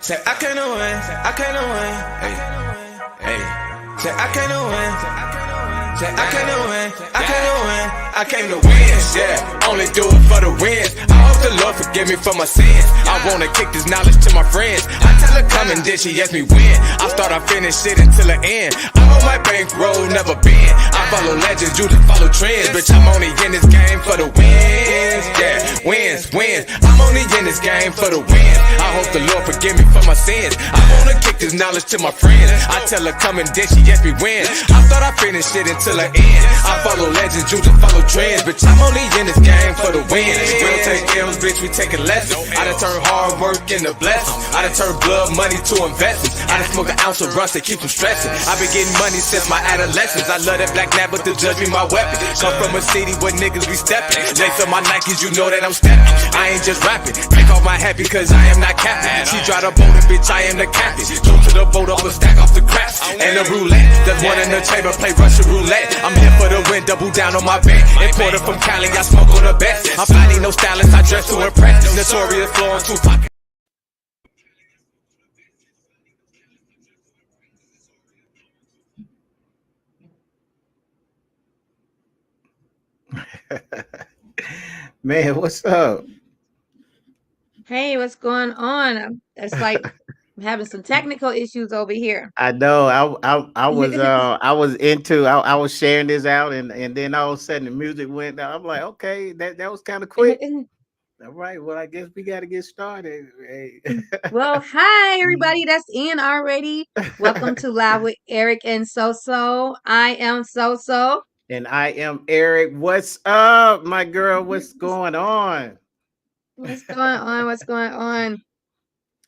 Say I can't win, I can't win. Hey, hey. Say I can't win. Say I can't win, I can't win. I came to win, yeah. Only do it for the wins. I hope the Lord forgive me for my sins. I wanna kick this knowledge to my friends. I tell her come and then she ask me when. I start, I finish it until the end. I'm on my bankroll, never been. I follow legends, you just follow trends. Bitch, I'm only in this game for the wins, yeah. Wins, wins. I'm only in this game for the wins. I hope the Lord forgive me for my sins. I wanna kick this knowledge to my friends. I tell her come and then she ask me when. I thought I finished it until the end. I follow legends, you just follow trends. Bitch, I'm only in this game for the wins. We don't take L's, bitch, we taking lessons. I done turn hard work into blessings. I done turn blood money to investments. I done smoke an ounce of rust to keep from stressing. I been getting money since my adolescence. I love that black nap, but the judge me my weapon. Come from a city where niggas be stepping. Lace on my Nikes, you know that I'm stepping. I ain't just rapping. Take off my hat because I am not captain. She drive the boat and bitch, I am the captain. Go to the boat up and stack off the craps. And the roulette, there's one in the chamber, play Russian roulette. I'm here for the win, double down on my bet. Imported from Cali, I smoke on the best. I'm finding no stylist, I dress to impress. Notorious flow on Tupac. Man, what's up? Hey, what's going on? It's like I'm having some technical issues over here. I know I was into I was sharing this out and then all of a sudden the music went down. I'm like, okay, that was kind of quick. All right, well I guess we got to get started. Hey. Well, hi everybody, that's in already. Welcome to Live with Eric and SoSo. I am SoSo. And I am Eric. What's up, my girl? What's going on? What's going on? What's going on?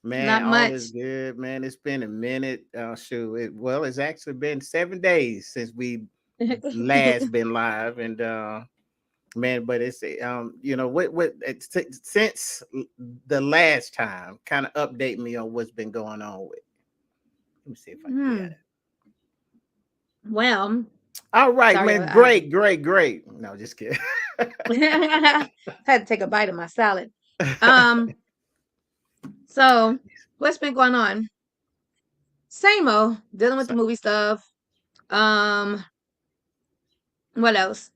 Man, Not all much. is good, man. It's been a minute. Shoot, it's actually been 7 days since we last been live, and man, but it's since the last time, kind of update me on what's been going on with. Let me see if I can get it. Well, all right, man. Great. No, just kidding. Had to take a bite of my salad. So what's been going on? Same old, dealing with the movie stuff. What else?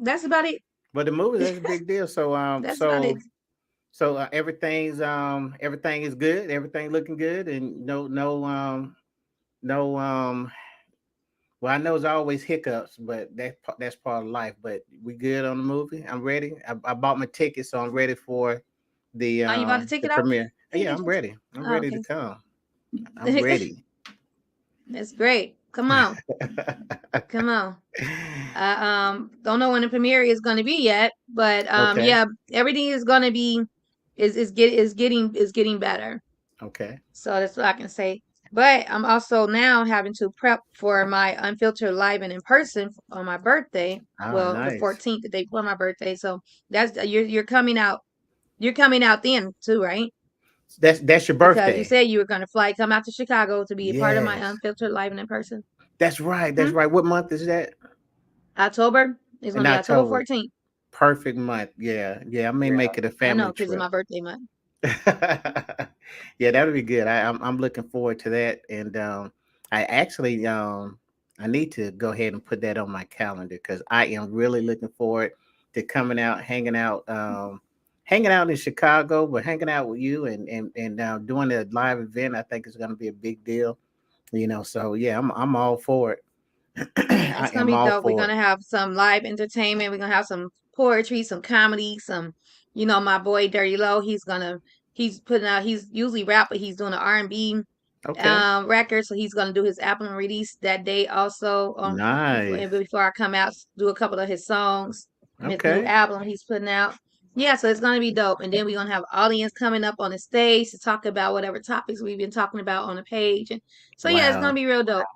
That's about it. But the movie, that's a big deal. So That's about it. so everything is good. Everything looking good, and no. Well, I know there's always hiccups, but that's part of life. But we good on the movie. I'm ready. I bought my ticket, so I'm ready for the Are you about to take it out? premiere. Yeah, I'm ready. I'm ready to come. I'm ready. That's great. Come on. Come on. Don't know when the premiere is going to be yet, but Okay. yeah, everything is going to be is getting better. Okay. So that's what I can say. But I'm also now having to prep for my Unfiltered Live and in person on my birthday. Oh, Well, nice. the 14th, the day before my birthday. So that's you're coming out. You're coming out then too, right? That's your Because birthday. you said you were going to come out to Chicago to be a part of my Yes. Unfiltered Live and in person. That's right. That's right. What month is that? October. It's In going to be October October. 14th. Perfect month. Yeah. I may make it a I family know, because it's trip. my birthday month. Yeah, that'll be good. I'm looking forward to that, and I actually I need to go ahead and put that on my calendar because I am really looking forward to coming out, hanging out in Chicago, but hanging out with you and doing a live event. I think it's going to be a big deal, So yeah, I'm all for it. It's I gonna am be all dope. We're for it. gonna have some live entertainment. We're gonna have some poetry, some comedy, some, my boy Dirty Low. He's putting out. He's usually rap, but he's doing an R&B Okay. record. So he's gonna do his album release that day also. Nice. Before I come out, do a couple of his songs from his new Okay. album he's putting out. Yeah, so it's gonna be dope. And then we're gonna have audience coming up on the stage to talk about whatever topics we've been talking about on the page. And so yeah, it's gonna Wow. be real dope.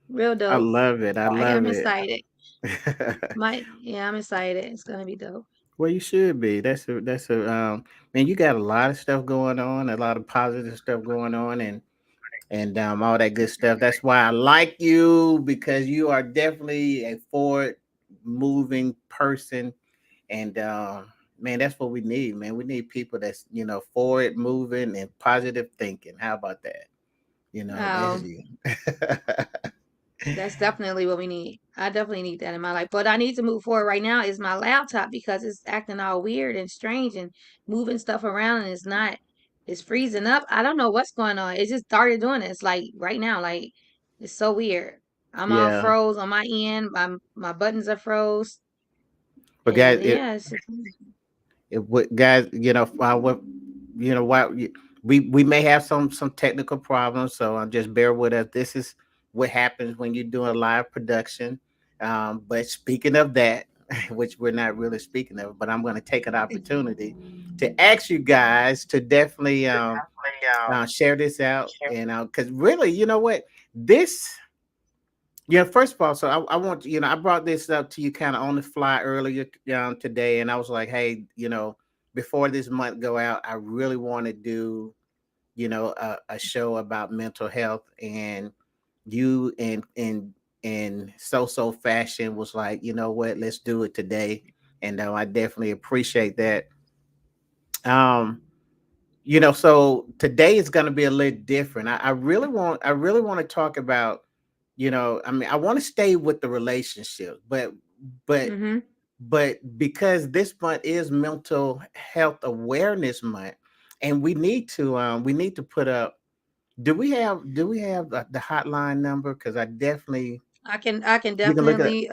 Real I dope. love it. I love I'm it. excited. I'm excited. It's gonna be dope. Well, you should be. That's a man. You got a lot of stuff going on, a lot of positive stuff going on, and all that good stuff. That's why I like you because you are definitely a forward moving person, and man, that's what we need, man. We need people that's, forward moving and positive thinking. How about that? That's Um, you. that's definitely what we need. I definitely need that in my life. But I need to move forward right now is my laptop because it's acting all weird and strange and moving stuff around and it's freezing up. I don't know what's going on. It just started doing it. It's like right now, like it's so weird. I'm all Yeah. froze on my end. My buttons are froze. But guys, And yeah, it's just, guys, what, what we may have some technical problems, so just bear with us. This is what happens when you're doing a live production. But speaking of that, which we're not really speaking of, but I'm going to take an opportunity to ask you guys to definitely share this out, and because really, you know what, this. Yeah, first of all, so I want I brought this up to you kind of on the fly earlier today, and I was like, hey, before this month go out, I really want to do a show about mental health, and you and so fashion was like, you know what, let's do it today, and I definitely appreciate that. Um, so today is going to be a little different. I really want to talk about, I mean, I want to stay with the relationship, but mm-hmm. but because this month is mental health awareness month, and we need to put up. Do we have the hotline number? Because I definitely, I can you can look at. definitely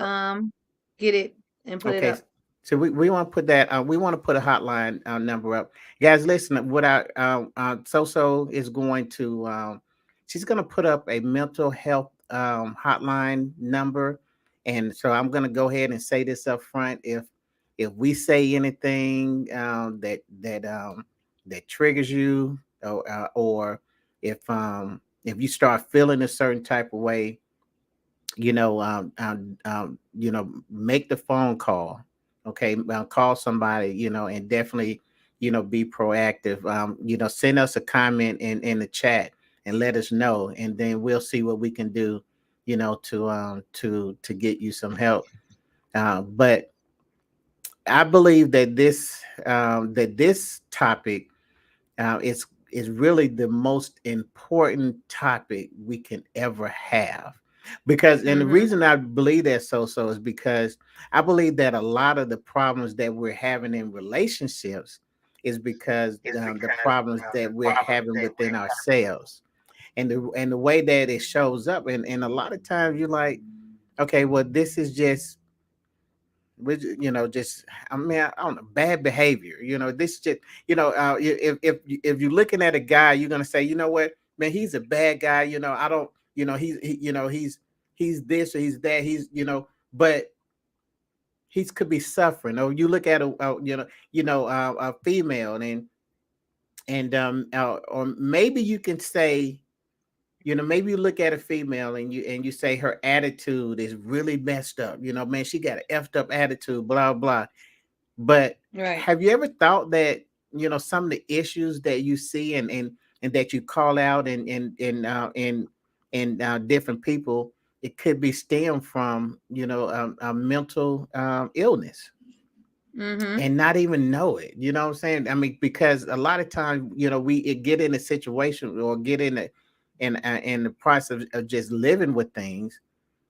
get it and put it Okay, up. so we want to put that. We want to put a hotline number up, guys. Listen, what our SoSo is going to. She's going to put up a mental health hotline number, and so I'm going to go ahead and say this up front. If we say anything that triggers you, or if you start feeling a certain type of way, make the phone call. Okay, call somebody, and definitely, be proactive. Send us a comment in the chat and let us know, and then we'll see what we can do, to get you some help. But I believe that this topic is really the most important topic we can ever have, because, and the Mm-hmm. reason I believe that so is because I believe that a lot of the problems that we're having in relationships is because the problems that we're having within ourselves, and the way that it shows up, and a lot of times you're like, okay, well, this is just just, I mean, I don't know, bad behavior. This just, if you're looking at a guy, you're gonna say, you know what, man, he's a bad guy. I don't, he's this or he's that. But he could be suffering. Or you look at a female, or maybe you can say, maybe you look at a female, and you say her attitude is really messed up. Man, she got an effed up attitude, blah blah. But Right. have you ever thought that, some of the issues that you see, and that you call out, and different people, it could be stemmed from, a mental illness, Mm-hmm. and not even know it. You know what I'm saying? I mean, because a lot of times, we get in a situation, or get in the process of just living with things,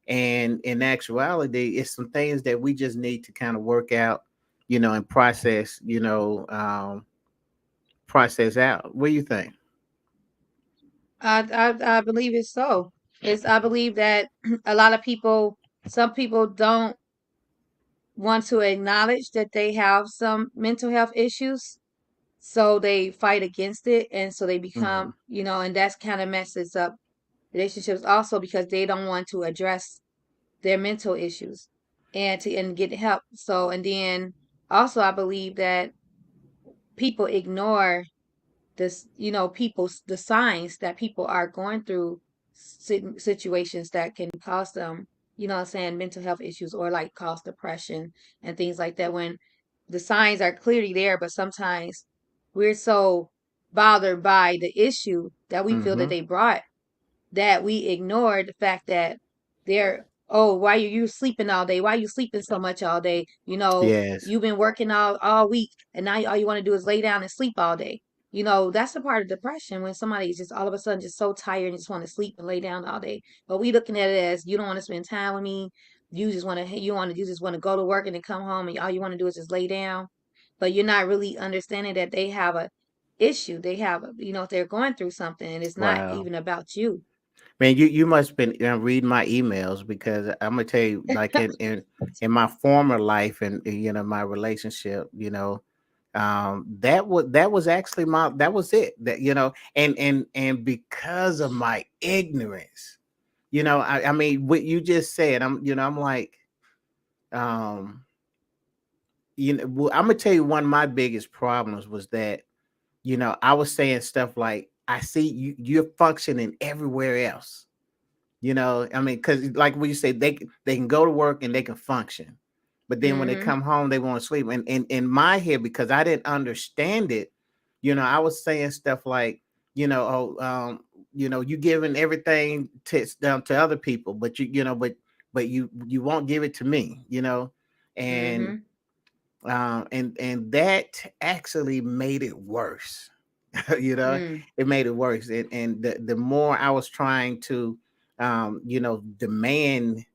and in actuality, it's some things that we just need to kind of work out, and process out. What do you think? I believe it's so. I believe that a lot of people, some people don't want to acknowledge that they have some mental health issues, so they fight against it, and so they Mm-hmm. become, and that's kind of messes up relationships also because they don't want to address their mental issues and get help. So and then also I believe that people ignore this, people's the signs that people are going through situations that can cause them, what I'm saying, mental health issues or like cause depression and things like that when the signs are clearly there, but sometimes we're so bothered by the issue that we feel that Mm-hmm. they brought that we ignore the fact that they're oh, why you sleeping all day? Why you sleeping so much all day? Yes. You've been working all week, and now all you want to do is lay down and sleep all day. That's a part of depression when somebody's just all of a sudden just so tired and just want to sleep and lay down all day. But we looking at it as you don't want to spend time with me. You just want to go to work and then come home and all you want to do is just lay down. But you're not really understanding that they have a issue. They have if they're going through something and it's not Wow. even about you. Man, you must have been reading my emails because I'm gonna tell you, like in my former life and my relationship, that was actually that was it. That and because of my ignorance, I mean what you just said, I'm like, um, well, I'm gonna tell you one of my biggest problems was that I was saying stuff like, I see you're functioning everywhere else. I mean, because like what you say, they can go to work and they can function, but then when they Mm-hmm. come home, they want to sleep. And in my head, because I didn't understand it, I was saying stuff like, you giving everything to other people, but but you won't give it to me, and Mm-hmm. and that actually made it worse. you know Mm. it made it worse, and the more I was trying to demand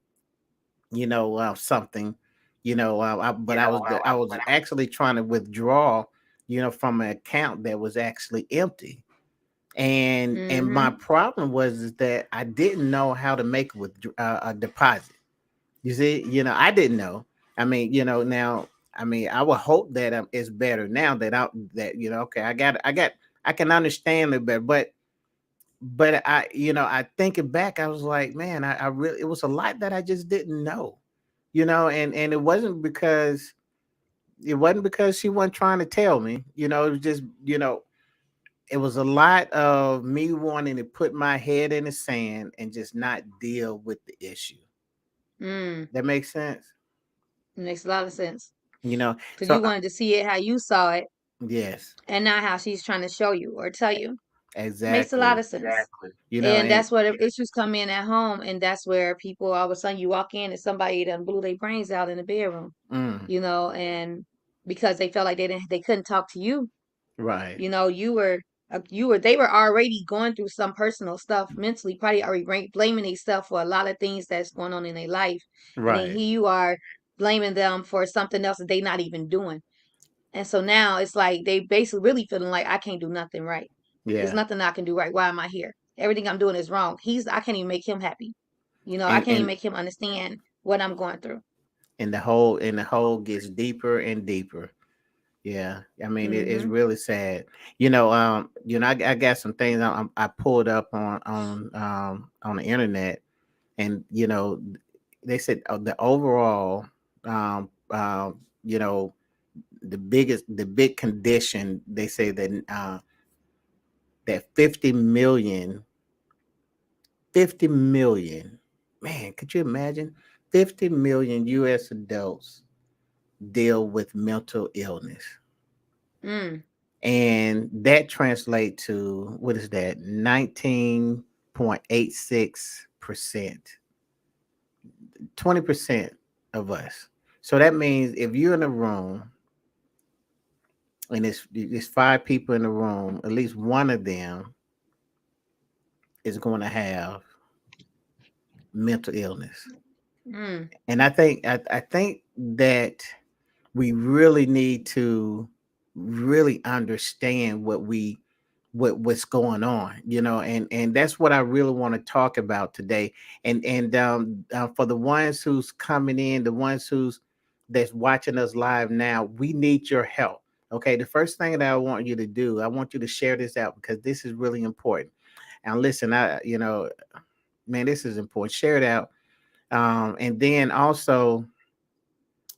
something, but I was actually trying to withdraw from an account that was actually empty. And my Mm-hmm. problem was is that I didn't know how to make a deposit. You see, I didn't know. I mean, now, I mean, I would hope that it's better now that okay, I can understand it better, but I thinking back, I was like, man, I really, it was a lot that I just didn't know, and it wasn't because she wasn't trying to tell me, it was just, it was a lot of me wanting to put my head in the sand and just not deal with the issue. Mm. That makes sense, Makes a lot of sense. Because so you wanted to see it how you saw it yes, and not how she's trying to show you or tell you. Makes a lot exactly. of sense. And And that's where the issues come in at home. And that's where people all of a sudden you walk in and somebody done blew their brains out in the bedroom, mm, and because they felt like they couldn't talk to you. right, They were already going through some personal stuff mentally, probably already blaming themselves for a lot of things that's going on in their life. And then right, here you are blaming them for something else that they not even doing. And so now it's like they basically really feeling like I can't do nothing right. There's yeah, nothing I can do right. Why am I here? Everything I'm doing is wrong. I can't even make him happy. I and can't even and make him understand what I'm going through. and the hole gets deeper and deeper. Yeah, I mean it's Mhm. really sad. I got some things I pulled up on the internet, and they said the overall, you know, the big condition, they say that 50 million, man, could you imagine 50 million U.S. adults deal with mental illness, Mm. and that translates to, what is that, 19.86%, 20% of us. So that means if you're in a room and it's five people in the room, at least one of them is going to have mental illness. Mm. And I think that we really need to really understand what's going on, and that's what I really want to talk about today. And for the ones who's coming in, the ones that's watching us live now, we need your help. Okay, the first thing that I want you to do, I want you to share this out because this is really important. And listen, man, this is important. Share it out. And then also,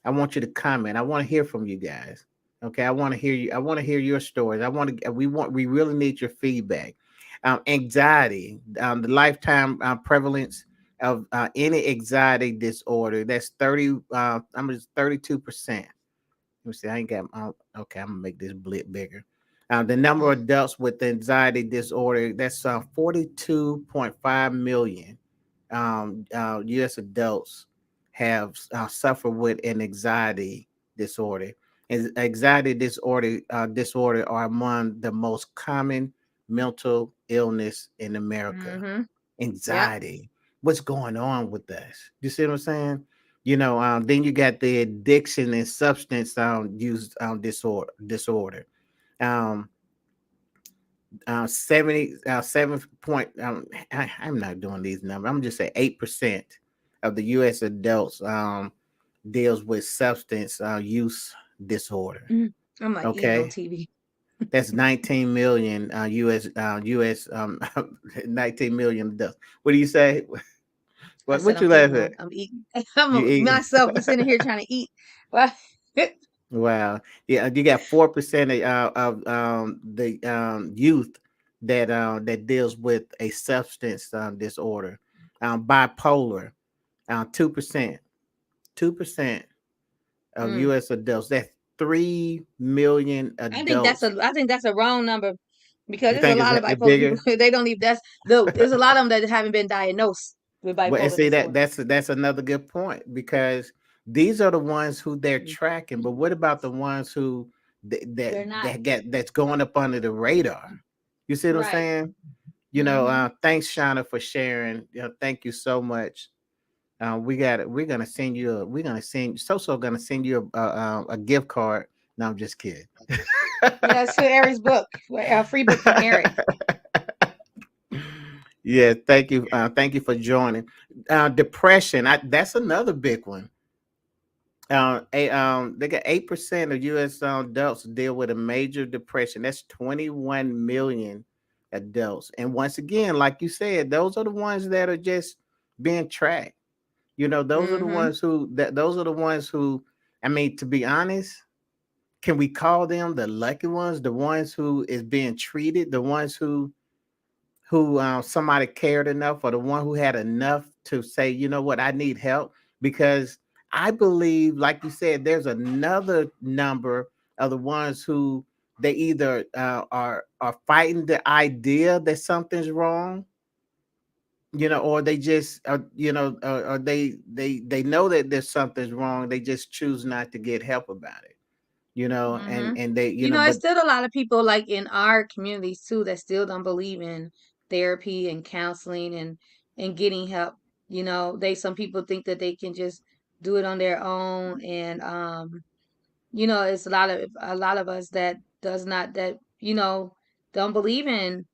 I want you to comment. I want to hear from you guys. Okay, I want to hear you. I want to hear your stories. We really need your feedback. Anxiety, the lifetime prevalence of any anxiety disorder. That's 32%. Let me see. I ain't got. Okay, I'm gonna make this blip bigger. The number of adults with anxiety disorder. That's 42.5 million. U.S. adults have suffer with an anxiety disorder. And anxiety disorder are among the most common mental illness in America. Mm-hmm. Yep. Anxiety. What's going on with us? You see what I'm saying? Then you got the addiction and substance use disorder. Um, 7 point. I'm not doing these numbers. I'm just saying 8% of the U.S. adults deals with substance use disorder. Mhm. I'm like eating on Okay, TV. that's 19 million U.S. 19 million adults. What do you say? I What said what I'm you laugh eating at? on. I'm eating. You I'm eat? myself sitting here trying to eat. Well, Wow. Yeah, you got 4% of the youth that deals with a substance disorder, bipolar. 2%, 2% of mm. U.S. adults. That's 3 million adults. I think that's a wrong number because You there's a think it's lot of bipolar people. bigger? They don't even. There's a lot of them that haven't been diagnosed with Well, and bipolar see that disorder. that's another good point because these are the ones who they're Mm. tracking. But what about the ones who They're not that's going up under the radar? You see what I'm right. saying? Hmm. Thanks, Shauna, for sharing. Thank you so much. We got it. We're gonna send you. We're gonna send SoSo gonna send you a gift card. No, I'm just kidding. Yeah, it's to Eric's book, a free book from Eric. Yeah, thank you for joining. Depression, that's another big one. They got 8% of U.S. Adults deal with a major depression. That's 21 million adults. And once again, like you said, those are the ones that are just being tracked. Those are the Hmm. ones who that those are the ones who. I mean, to be honest, can we call them the lucky ones? The ones who is being treated, the ones who somebody cared enough, or the one who had enough to say, you know what, I need help. Because I believe, like you said, there's another number of the ones who they either are fighting the idea that something's wrong, or they just or they know that there's something's wrong, they just choose not to get help about it, Hmm. and they It's but still a lot of people like in our communities too that still don't believe in therapy and counseling and getting help. Some people think that they can just do it on their own, and it's a lot of us that does not that don't believe in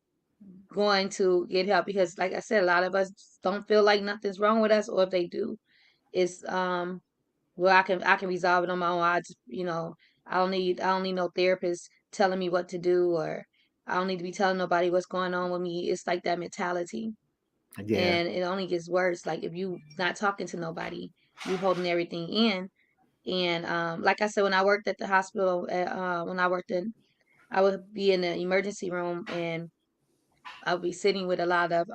going to get help because, like I said, a lot of us don't feel like nothing's wrong with us, or if they do, it's well, I can resolve it on my own. I don't need no therapist telling me what to do, or I don't need to be telling nobody what's going on with me. It's like that mentality, yeah. and it only gets worse. Like if you not talking to nobody, you holding everything in. And like I said, when I worked at the hospital, when I would be in the emergency room, and I would be sitting with a lot of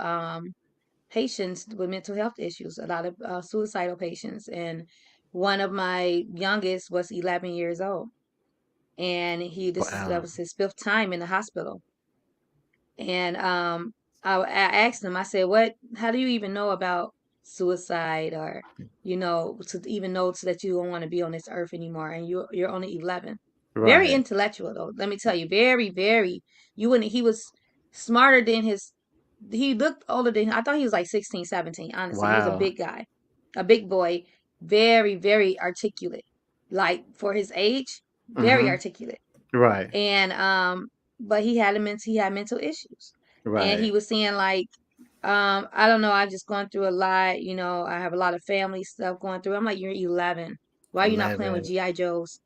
patients with mental health issues, a lot of suicidal patients. And one of my youngest was 11 years old, and that Wow. was his fifth time in the hospital. And I asked him, I said, how do you even know about suicide, or, to even know so that you don't want to be on this earth anymore? And you're only 11. Very Right. intellectual, though. Let me tell you, very, very, he was smarter than he looked older than, I thought he was like 16, 17. Honestly. He was a Wow. big guy, a big boy, very, very articulate. Like for his age, very Mm-hmm. articulate. Right. And but he had mental issues, and he Right. was saying like, I don't know, I'm just going through a lot, I have a lot of family stuff going through. I'm like, you're 11, why are you not playing with 11. GI Joes?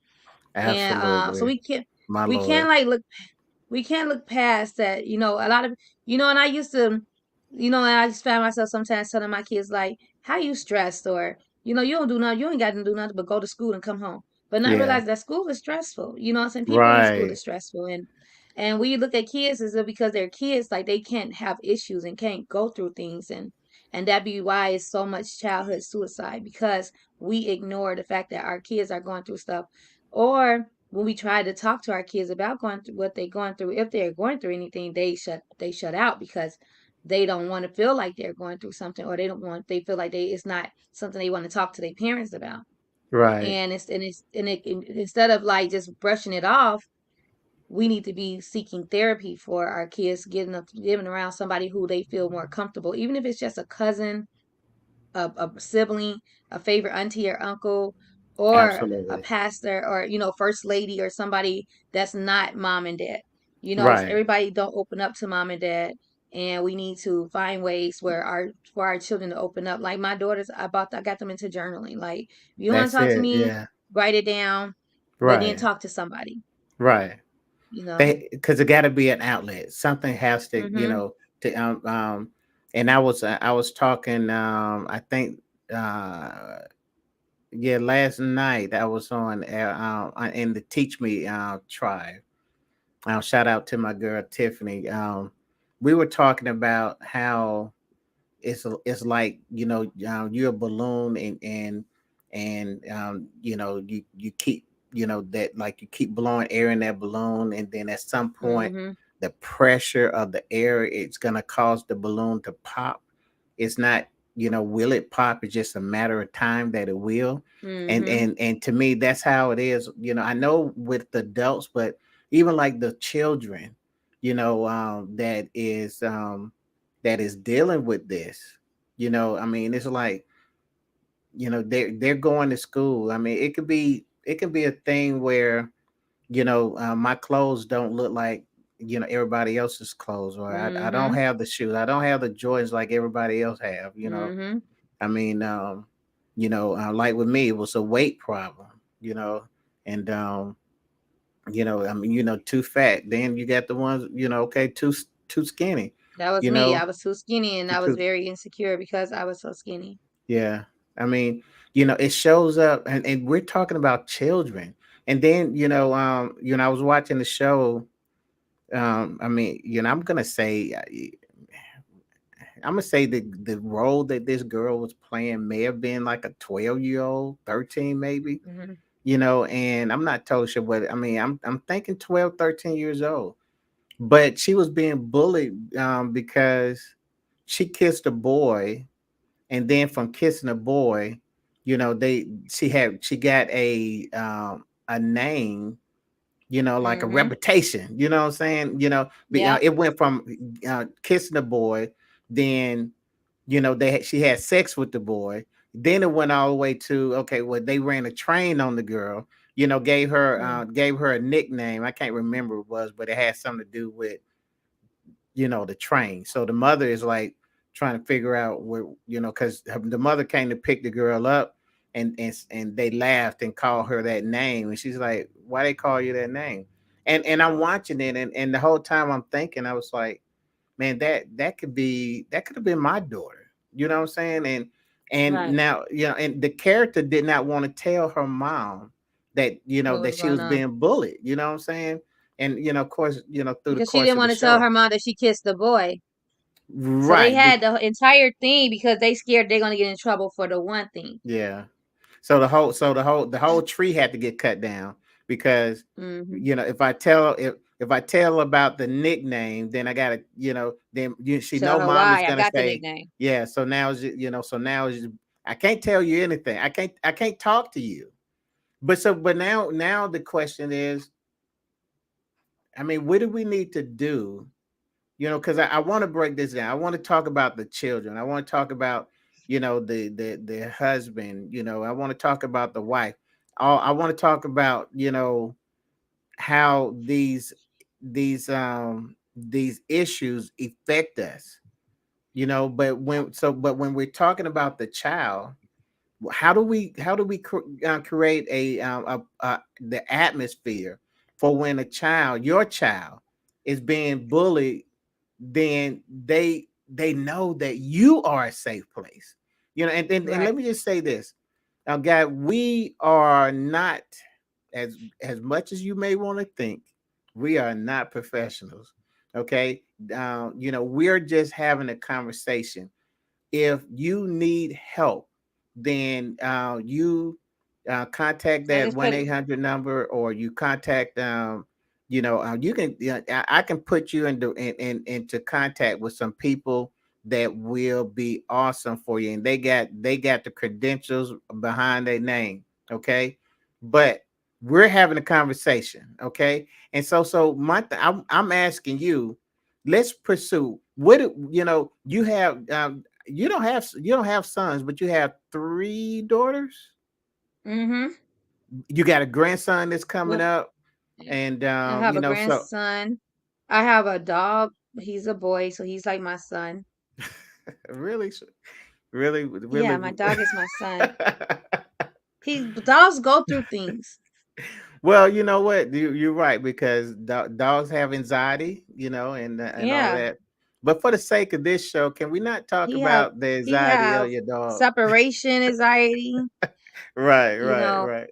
And so Absolutely. My we can't Lord. like look past that, a lot of, and I used to, and I just found myself sometimes telling my kids like, how you stressed, or, you don't do nothing, you ain't got to do nothing but go to school and come home. But not Yeah. realize that school is stressful. You know what I'm saying? People in school Right. is stressful. And when you look at kids, is it because they're kids, like they can't have issues and can't go through things, and that be why it's so much childhood suicide, because we ignore the fact that our kids are going through stuff. Or when we try to talk to our kids about going through what they're going through, if they're going through anything, they shut out, because they don't want to feel like they're going through something, or they feel like it's not something they want to talk to their parents about. Right. And instead of like just brushing it off, we need to be seeking therapy for our kids, getting around somebody who they feel more comfortable, even if it's just a cousin, a sibling, a favorite auntie or uncle, or a Absolutely. pastor, or first lady, or somebody that's not mom and dad. Right. Everybody don't open up to mom and dad, and we need to find ways where our for our children to open up. Like my daughters, I got them into journaling. Like, if you want to That's talk to it. me, Yeah. write it down, but then Right. talk to somebody. Right. You know. They because it got to be an outlet. Something has to, Mhm. to and I was talking. I think yeah, last night I was in the Teach Me tribe. Shout out to my girl Tiffany. We were talking about how it's like you're a balloon and you keep that like you keep blowing air in that balloon, and then at some point Mhm. the pressure of the air, it's going to cause the balloon to pop. It's not, will it pop? It's just a matter of time that it will. and Mhm. and and to me, that's how it is. I know with the adults, but even like the children, that is dealing with this. I mean, it's like, they're going to school. I mean, it could be a thing where, my clothes don't look like, everybody else's clothes, or I don't Mhm. have the shoes, I don't have the Jordans like everybody else have. Mhm. I mean, like with me, it was a weight problem, and I mean, too fat. Then you got the ones, okay, too skinny, That was you me. know, I was too skinny, and I was too, very insecure because I was so skinny. yeah. I mean, it shows up, and we're talking about children. And then, I was watching the show. I mean, I'm gonna say the role that this girl was playing may have been like a 12-year-old, 13 maybe, Mhm. and I'm not totally sure, but I mean, I'm thinking 12, 13 years old. But she was being bullied because she kissed a boy, and then from kissing a boy, she got a name, like a Mhm. reputation. You know what I'm saying? Yep. It went from kissing a boy, then she had sex with the boy. Then it went all the way to, okay, well, they ran a train on the girl. Mm. Gave her a nickname. I can't remember what it was, but it had something to do with the train. So the mother is like trying to figure out where, because the mother came to pick the girl up, and they laughed and called her that name, and she's like, why they call you that name? And I'm watching it, and the whole time I'm thinking, I was like, man, that could have been my daughter. You know what I'm saying? And Right. now, and the character did not want to tell her mom that, What that was she going was on? being bullied. You know what I'm saying? And of course, through the Because she course didn't of the want to tell show. her mom that she kissed the boy. So they Right. had the entire thing because they scared they're gonna get in trouble for the one thing. Yeah. So the whole tree had to get cut down because, Mhm. if I tell about the nickname, then I gotta, then she Tell know her mom is why I gonna got the say, nickname. yeah. So now I can't tell you anything. I can't talk to you. But now the question is, I mean, what do we need to do? Because I want to break this down. I want to talk about the children. I want to talk about, the husband. I want to talk about the wife. I want to talk about, how these issues affect us. But when we're talking about the child, how do we create the atmosphere for when your child is being bullied, then they know that you are a safe place. And Right. let me just say this. Now, God, we are not, as much as you may want to think, we are not professionals. Okay. We're just having a conversation. If you need help, then you contact I that just one put eight hundred number, or you contact, you can, I can put you into contact with some people that will be awesome for you, and they got the credentials behind their name. Okay, but we're having a conversation. Okay, and so I'm asking you, let's pursue you have you don't have sons, but you have three daughters. Mm-hmm. You got a grandson that's coming Yep. up, and I have a so grandson. I have a dog. He's a boy, so he's like my son. really, really, Yeah, really. my dog is my son. He dogs go through things. Well, you know what? You're right, because dogs have anxiety, and all Yeah. that. But for the sake of this show, can we not talk He have about the he anxiety of have your dog? separation anxiety, Right, you right, know. right,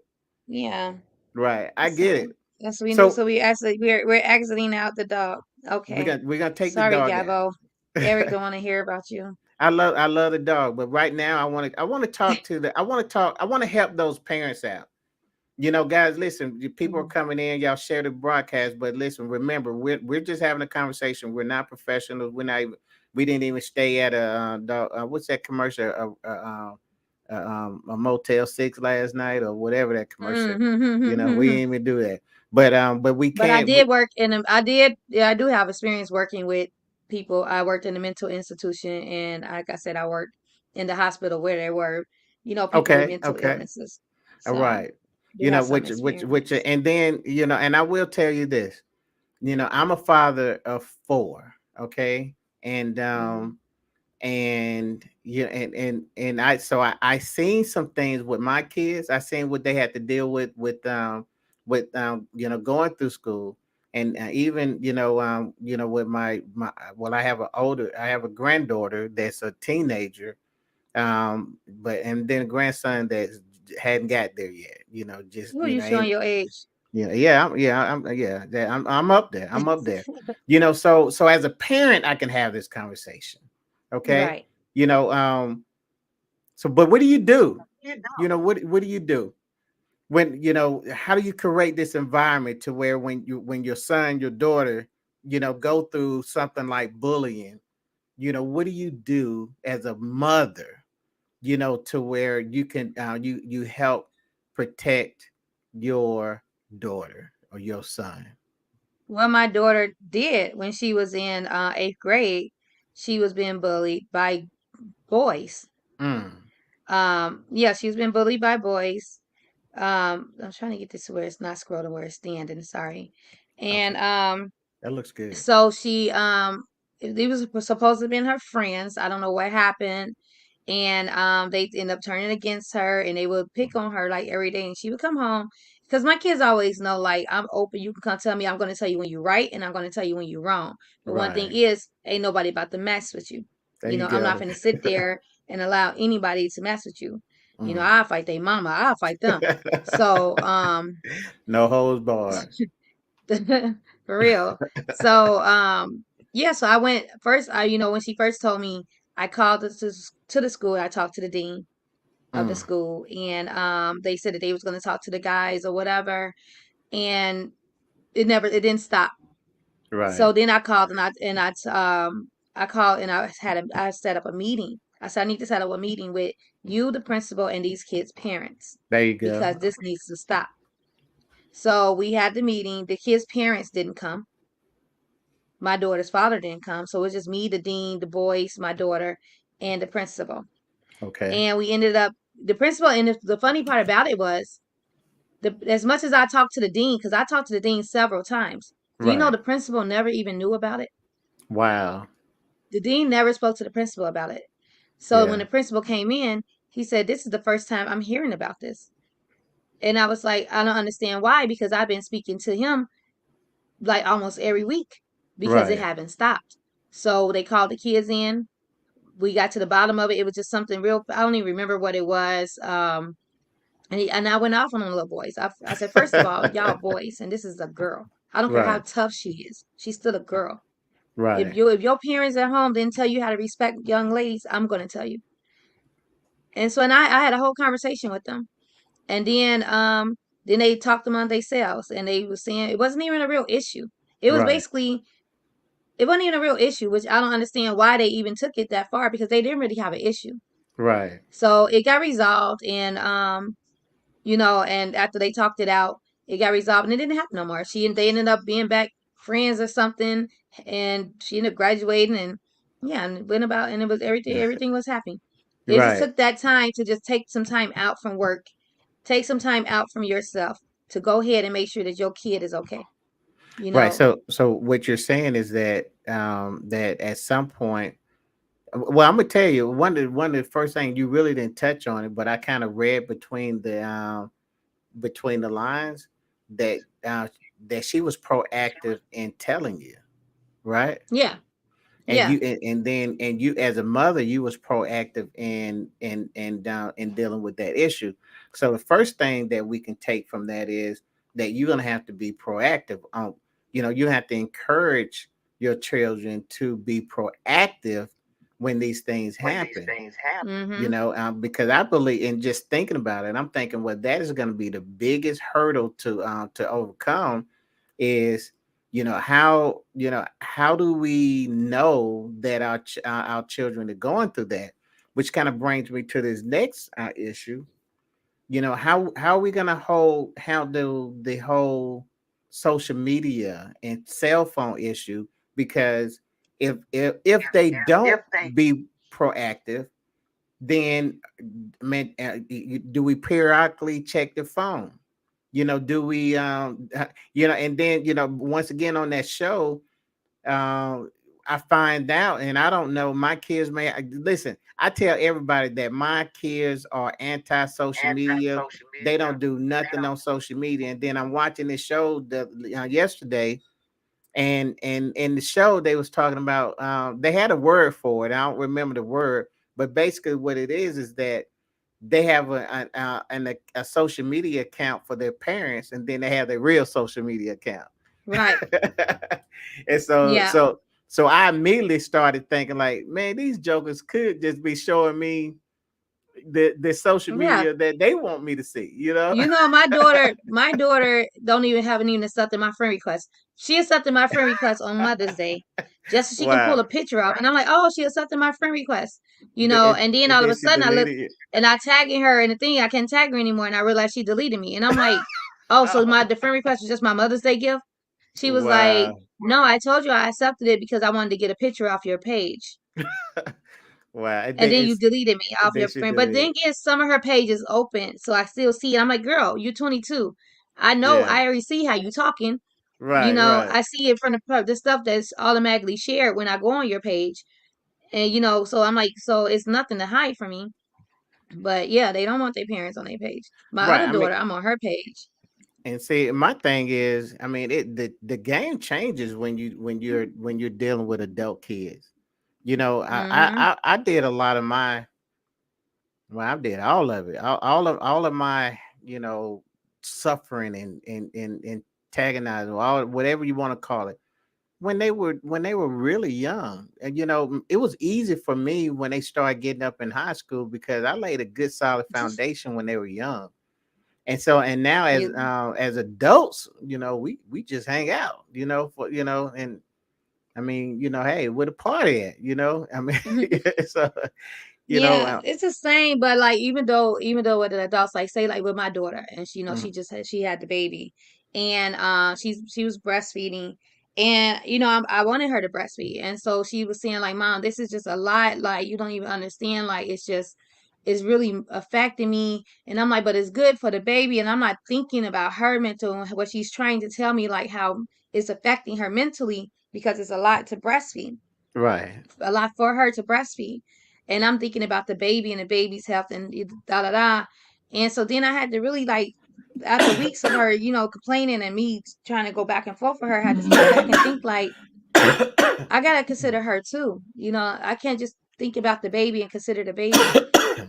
Yeah. right. I get So it. that's what we do. So So we actually we're exiting out the dog. we're Okay. gonna we're gonna take the Sorry, dog out. Gabo. Eric don't want to hear about you. I love the dog, but right now I want to help those parents out. Guys, listen, people are Mhm. coming in, y'all share the broadcast, but listen, remember, we're just having a conversation. We're not professionals. We didn't even stay at what's that commercial? A Motel 6 last night, or whatever that commercial. We didn't even do that. But we But I can't. did work in a, I did, yeah, I do have experience working with people. I worked in a mental institution, and like I said, I worked in the hospital where there were, people with Okay, mental okay, illnesses. all So right. do have some Which, experience. and then and I will tell you this. I'm a father of four. Okay, and Hmm. I seen some things with my kids. I seen what they had to deal with going through school, and even with my well, I have a granddaughter that's a teenager, but and then a grandson that hadn't got there yet, just Who are you showing your age? I'm up there. I'm up there. So as a parent, I can have this conversation. Okay. Right. You know, um, so but what do you do? What do you do when how do you create this environment to where when your son, your daughter, go through something like bullying, what do you do as a mother, to where you can you help protect your daughter or your son? What my daughter did when she was in eighth grade, she was being bullied by boys. Mm, Yeah, she was being bullied by boys. I'm trying to get this to where it's not scrolling, where it's standing. Sorry. okay, And that looks good. so she it was supposed to have been her friends. I don't know what happened. And they end up turning against her, and they would pick on her like every day. And she would come home because my kids always know, like, I'm open. You can come tell me. I'm going to tell you when you're right, and I'm going to tell you when you're wrong. But one thing Right. is, ain't nobody about to mess with you. There you I'm not go. going to sit there and allow anybody to mess with you. Mm. I'll fight their mama. I'll fight them. So No holds barred. for real. So yeah, so I went first. When she first told me, I called to the school. I talked to the dean of the Mm. school, and they said that they was going to talk to the guys or whatever, and it didn't stop. So Right. then I called, I called, and I set up a meeting. I said, I need to set up a meeting with you, the principal, and these kids' parents, There you because go. this needs to stop. So we had the meeting. The kids' parents didn't come. My daughter's father didn't come. So it was just me, the dean, the boys, my daughter, and the principal. Okay. And we ended up, the principal, and the funny part about it was, as much as I talked to the dean, because I talked to the dean several times, do you know Right. the principal never even knew about it? Wow. The dean never spoke to the principal about it. So when Yeah. the principal came in, he said, "This is the first time I'm hearing about this." And I was like, I don't understand why, because I've been speaking to him like almost every week because it Right. haven't stopped. So they called the kids in. We got to the bottom of it. It was just something real. I don't even remember what it was. And I went off on them little boys. I said, first of all, y'all boys, and this is a girl. I don't care how Right. tough she is. She's still a girl. Right. If your parents at home didn't tell you how to respect young ladies, I'm gonna tell you. And I had a whole conversation with them. And then they talked among themselves, and they were saying it wasn't even a real issue. It was Right. basically it wasn't even a real issue, which I don't understand why they even took it that far because they didn't really have an issue. Right. So it got resolved, and and after they talked it out, it got resolved, and it didn't happen no more. They ended up being back friends or something, and she ended up graduating, and yeah, and went about, and it was everything was happy. They just Right. took that time to just take some time out from work, take some time out from yourself to go ahead and make sure that your kid is okay. You Right. know, So what you're saying is that that at some point, well, I'm gonna tell you one of the first things you really didn't touch on it, but I kind of read between the lines that that she was proactive in telling you, right? yeah, And yeah, you as a mother, you was proactive in dealing with that issue. So the first thing that we can take from that is that you're gonna have to be proactive on, you have to encourage your children to be proactive when these things happen. mm-hmm, Because I believe in just thinking about it, I'm thinking, well, that is going to be the biggest hurdle to overcome is, how do we know that our children are going through that, which kind of brings me to this next issue. How are we going to handle the whole social media and cell phone issue? Because if they don't be proactive, then man, do we periodically check the phone? Do we and then once again on that show, uh, I find out, and I don't know, my kids listen. I tell everybody that my kids are anti-social media. They don't do nothing on social media. And then I'm watching this show yesterday, and in the show they was talking about, they had a word for it. I don't remember the word, but basically what it is that they have a social media account for their parents, and then they have their real social media account. right, And so yeah, so so I immediately started thinking like, man, these jokers could just be showing me the social yeah. media that they want me to see. My daughter don't even haven't even accepted my friend request. She accepted my friend request on Mother's Day, just so she can pull Wow. a picture up. And I'm like, oh, she accepted my friend request, And, And then and all of then a she sudden I look deleted it. and I tagging her in the thing. I can't tag her anymore, and I realized she deleted me. And I'm like, oh, so Oh, the friend request was just my Mother's Day gift. She was like, wow. no, I told you I accepted it because I wanted to get a picture off your page. Wow. And And then then you deleted me off then your she friend. But deleted then it. again, some of her pages open, so I still see it. I'm like, girl, you're 22. I know. Yeah. I already see how you talking. Right, right. I see it from the stuff that's automatically shared when I go on your page, and so I'm like, so it's nothing to hide from me. But yeah, they don't want their parents on their page. My Right. other I mean, daughter, I'm on her page. and see, my thing is, I mean, the game changes when you're dealing with adult kids. Hmm. I did a lot of my, well, I did all of it, all of my, suffering and antagonizing, all whatever you want to call it, when they were really young. And it was easy for me when they started getting up in high school because I laid a good solid foundation when they were young. And now You, as adults, we just hang out, and I mean, hey, where the party at, I mean, so you know Yeah, uh, it's the same, but like even though with the adults, like say like with my daughter, and mm, she had the baby, and she was breastfeeding, and I wanted her to breastfeed, and so she was saying like, Mom, this is just a lot, like you don't even understand, like it's really affecting me, and I'm like, but it's good for the baby, and I'm not thinking about her mental and what she's trying to tell me, like how it's affecting her mentally because it's a lot to breastfeed, right. a lot for her to breastfeed. And I'm thinking about the baby and the baby's health and da da da. And so then I had to really like after weeks of her, complaining and me trying to go back and forth with her, I had to step back and think like I gotta consider her too. I can't just think about the baby and consider the baby.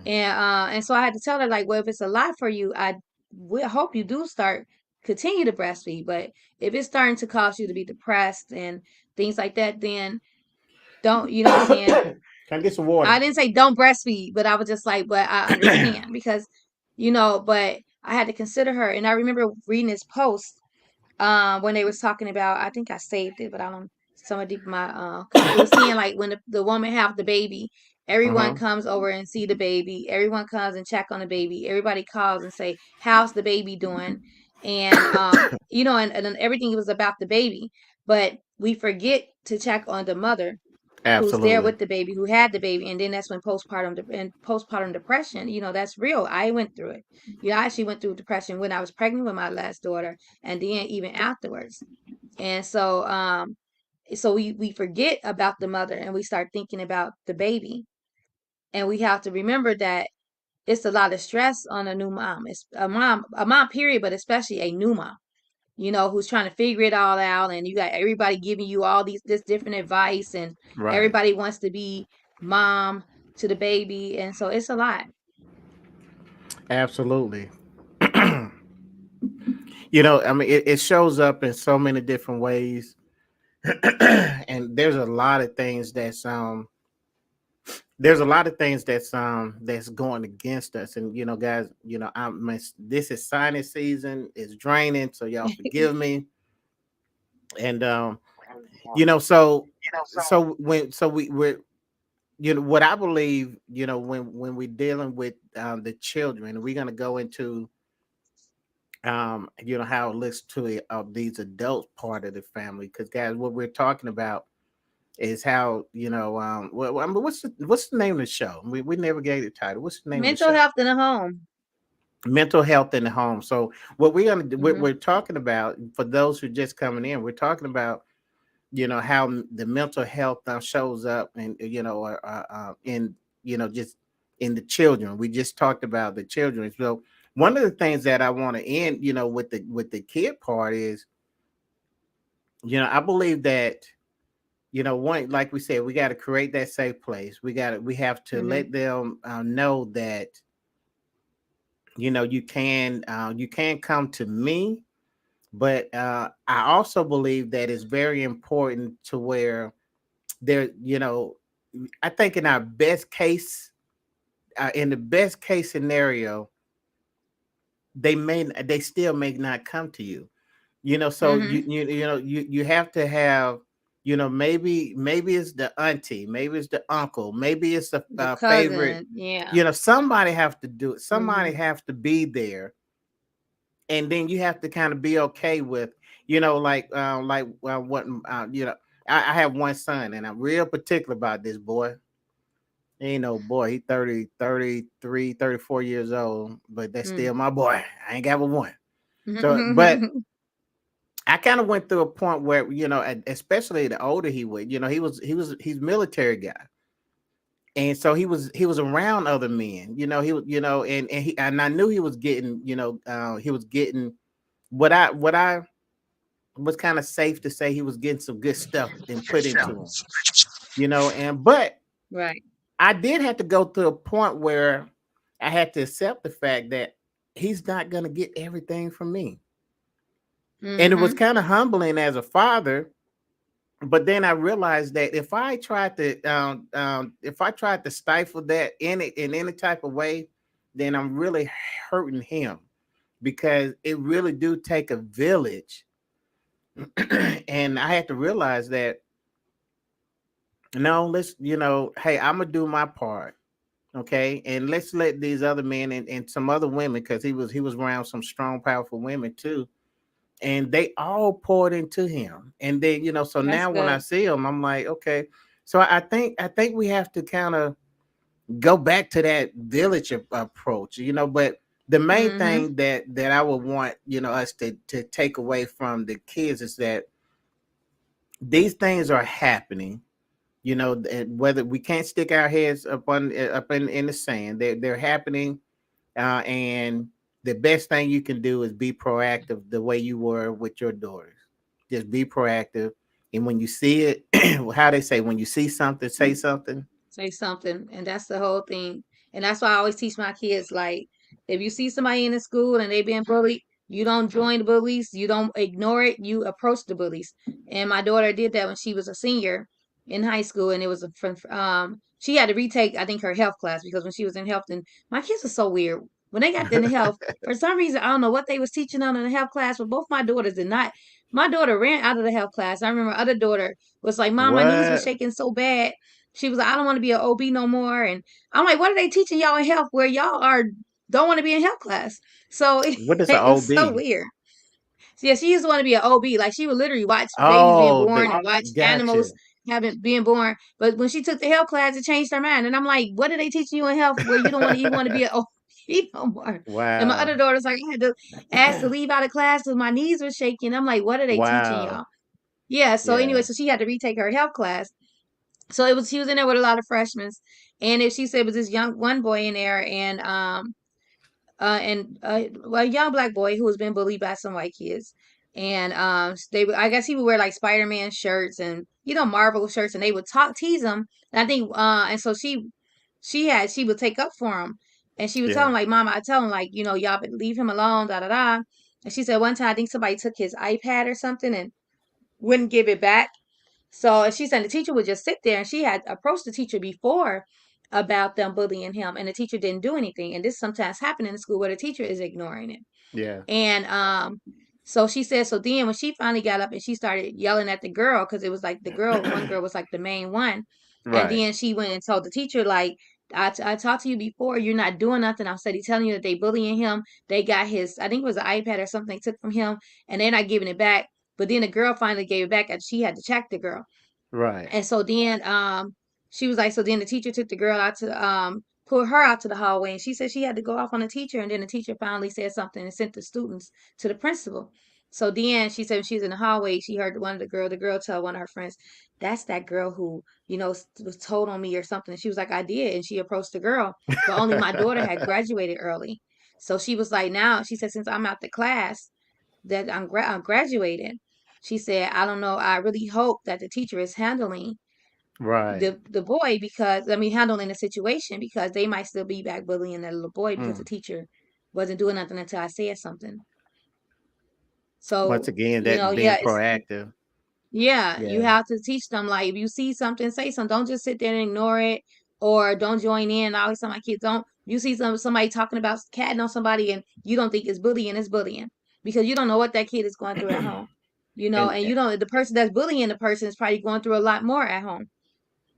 And so I had to tell her like, well, if it's a lot for you, I will hope you do continue to breastfeed. But if it's starting to cause you to be depressed and things like that, then don't, you know what I'm saying? Can I get some water? I didn't say don't breastfeed, but I was just like, but I understand because, but I had to consider her. And I remember reading this post when they was talking about, I think I saved it, but I don't. somewhere deep in my because it was seeing like when the woman have the baby, everyone Uh-huh. comes over and see the baby. Everyone comes and check on the baby. Everybody calls and say, "How's the baby doing?" And and then everything was about the baby, but we forget to check on the mother who's there Absolutely. with the baby, who had the baby, and then that's when postpartum depression, that's real. I went through it. I actually went through depression when I was pregnant with my last daughter, and then even afterwards. And so we forget about the mother and we start thinking about the baby, and we have to remember that it's a lot of stress on a new mom. It's a mom period, but especially a new mom, who's trying to figure it all out, and you got everybody giving you all this different advice, and Right. everybody wants to be mom to the baby, and so it's a lot. Absolutely. I mean, it shows up in so many different ways. And there's a lot of things that's going against us. And guys, this is sinus season. It's draining, so y'all forgive me. And so we're what I believe, when we're dealing with the children, we're gonna go into how it looks to these adults part of the family. Because guys, what we're talking about is how I mean, what's the name of the show? We never gave the title. What's the name of the Mental show? health in the home. Mental health in the home. So what we're gonna do, Hmm. we're talking about, for those who are just coming in, we're talking about how the mental health shows up, and in just in the children. We just talked about the children. So one of the things that I want to end with the kid part is, I believe that, one, like we said, we got to create that safe place. We have to Hmm. let them know that you can come to me. But I also believe that it's very important to where there, I think in our best case, in the best case scenario, they still may not come to you. So Hmm. you have to have, maybe it's the auntie, maybe it's the uncle, maybe it's the The favorite. cousin, yeah. Somebody have to do it. Somebody Hmm. have to be there, and then you have to kind of be okay with, like what I have one son, and I'm real particular about this boy. He ain't no boy. He 30, 33, 34 years old, but that's still my boy. I ain't got but one. So, but Mm. I kind of went through a point where, especially the older he was, he's military guy. And so he was around other men, he was, and I knew he was getting, he was getting what I was kind of safe to say, he was getting some good stuff and put into him, and but Right. I did have to go to a point where I had to accept the fact that he's not going to get everything from me. And it was Hmm. kind of humbling as a father. But then I realized that if I tried to stifle that in any type of way, then I'm really hurting him, because it really do take a village. And I had to realize that, no, let's, hey, I'm gonna do my part. Okay, and let's let these other men and some other women, because he was around some strong, powerful women too, and they all poured into him. And then, so That's now when I good. see him, I'm like, okay. So I think we have to kind of go back to that village approach, but the main Hmm. thing that I would want, us to take away from the kids is that these things are happening, and whether we can't stick our heads up in the sand, they're happening. And the best thing you can do is be proactive, the way you were with your daughters. Just be proactive. And when you see it, how they say, when you see something, say something. Say something, and that's the whole thing. And that's why I always teach my kids, like, if you see somebody in the school and they being bullied, you don't join the bullies, you don't ignore it, you approach the bullies. And my daughter did that when she was a senior in high school, and it was she had to retake, I think, her health class, because when she was in health, and my kids are so weird. When they got into health, for some reason, I don't know what they was teaching on in the health class, but both my daughters did not. My daughter ran out of the health class. I remember other daughter was like, "Mom, my knees were What? shaking so bad." She was like, "I don't want to be an OB no more." And I'm like, "What are they teaching y'all in health where y'all are don't want to be in health class?" So What is an it was so OB? weird. Yeah, she used to want to be an OB. Like she would literally watch babies being Oh, born the and watch gotcha. animals having being born. But when she took the health class, it changed her mind. And I'm like, what are they teaching you in health where you don't want to even want to be an OB no more? And my Wow. other daughter's like, I had to ask to leave out of class because my knees were shaking. I'm like, what are they teaching Wow. y'all? Yeah. So anyway, Yeah. so she had to retake her health class. So it was she was in there with a lot of freshmen, and if she said it was this young one boy in there, and well, a young black boy who was being bullied by some white kids. And I guess he would wear like Spider-Man shirts and Marvel shirts, and they would tease him. And I think and so she would take up for him, and she would tell Yeah. him like, "Mama, I tell him like, y'all better leave him alone, da da da." And she said one time I think somebody took his iPad or something and wouldn't give it back. So she said the teacher would just sit there, and she had approached the teacher before about them bullying him, and the teacher didn't do anything. And this sometimes happens in the school where the teacher is ignoring it. Yeah. And so she said, so then when she finally got up and she started yelling at the girl, because it was like one girl was like the main one. And Right. then she went and told the teacher, like, I talked to you before, you're not doing nothing. I said, he's telling you that they bullying him. They got his, I think it was an iPad or something they took from him, and they're not giving it back. But then the girl finally gave it back, and she had to check the girl. Right. And so then she was like, so then the teacher took the girl out to pull her out to the hallway, and she said she had to go off on the teacher, and then the teacher finally said something and sent the students to the principal. So then she said when she was in the hallway, she heard the girl tell one of her friends, "That's that girl who, was told on me or something." And she was like, "I did." And she approached the girl, but only my daughter had graduated early. So she was like, now she said, since I'm out the class, that I'm graduated. She said, I don't know. I really hope that the teacher is handling Right. the boy, because I mean handling the situation, because they might still be back bullying that little boy because the Mm. teacher wasn't doing nothing until I said something. Once So, again, that being yeah, it's proactive. yeah, you Yeah. have to teach them, like, if you see something, say something. Don't just sit there and ignore it, or don't join in. I always tell my kids, don't you see somebody talking about catting on somebody and you don't think it's bullying, because you don't know what that kid is going through at home. And And you don't the person that's bullying the person is probably going through a lot more at home.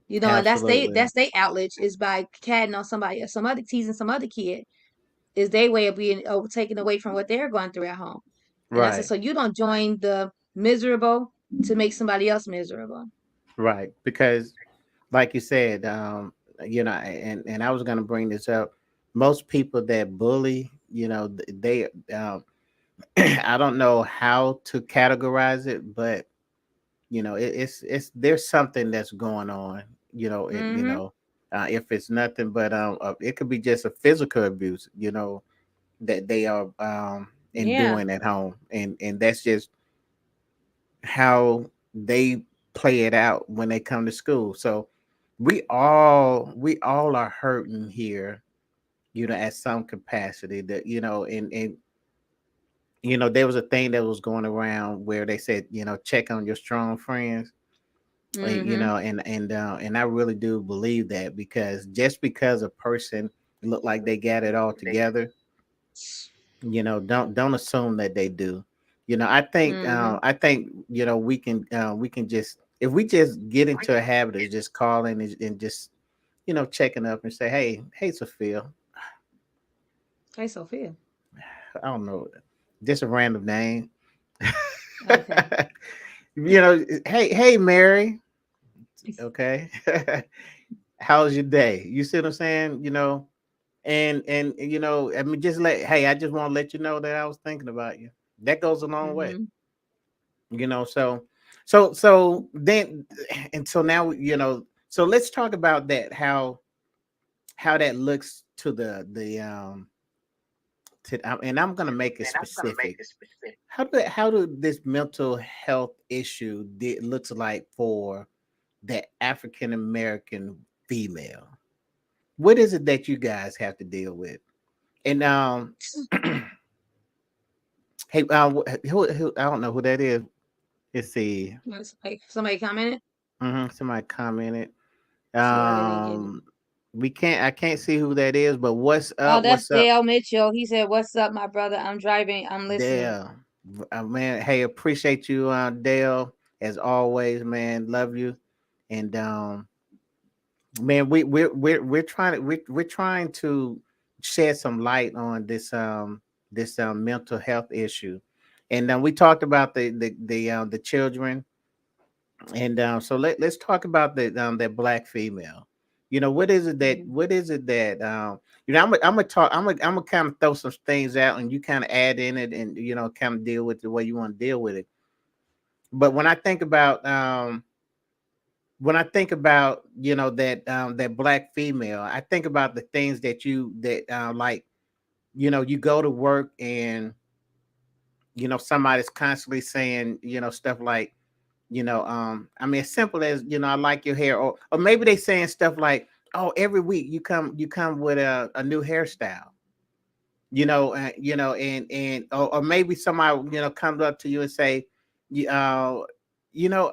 And absolutely. that's they outlet is by catting on somebody or some other teasing some other kid, is their way of being taken away from what they're going through at home. And I said, Right. so you don't join the miserable to make somebody else miserable. Right. Because like you said, and I was gonna bring this up. Most people that bully, they I don't know how to categorize it, but it's there's something that's going on. Mm-hmm. If it's nothing but it could be just a physical abuse. That they are Yeah. enduring at home, and that's just how they play it out when they come to school. So we all are hurting here, at some capacity. That and there was a thing that was going around where they said, check on your strong friends. Mm-hmm. And I really do believe that, because just because a person look like they got it all together, don't assume that they do. Mm-hmm. I think we can just, if we just get into a habit of just calling and just checking up and say, hey Sophia. Hey, Sophia. I don't know, just a random name. Okay. Hey Mary. Okay. How's your day? You see what I'm saying? And I mean, I just want to let you know that I was thinking about you. That goes a long way. Mm-hmm. So then, and so now, so let's talk about that, how that looks to and I'm going to make it specific. How do this mental health issue looks like for the African American female? What is it that you guys have to deal with? And hey, who, I don't know who that is. Let's see. Somebody commented. Somebody commented. See, I didn't get it. Um, I can't see who that is, but what's Oh, up? that's What's up? Dale Mitchell. He said, "What's up, my brother? I'm driving. I'm listening." There. Man, hey, appreciate you, Dale, as always, man. Love you, and man, we're trying to we're trying to shed some light on this mental health issue, and we talked about the children, and so let's talk about that black female. You know, Mhm. what is it that I'm gonna talk, I'm gonna kind of throw some things out, and you kind of add in it, and kind of deal with the way you want to deal with it. But when I think about that black female, I think about the things that like, you go to work, and somebody's constantly saying stuff like, I mean, as simple as, I like your hair, or maybe they saying stuff like, oh, every week you come with a new hairstyle, or maybe somebody comes up to you and say, you you know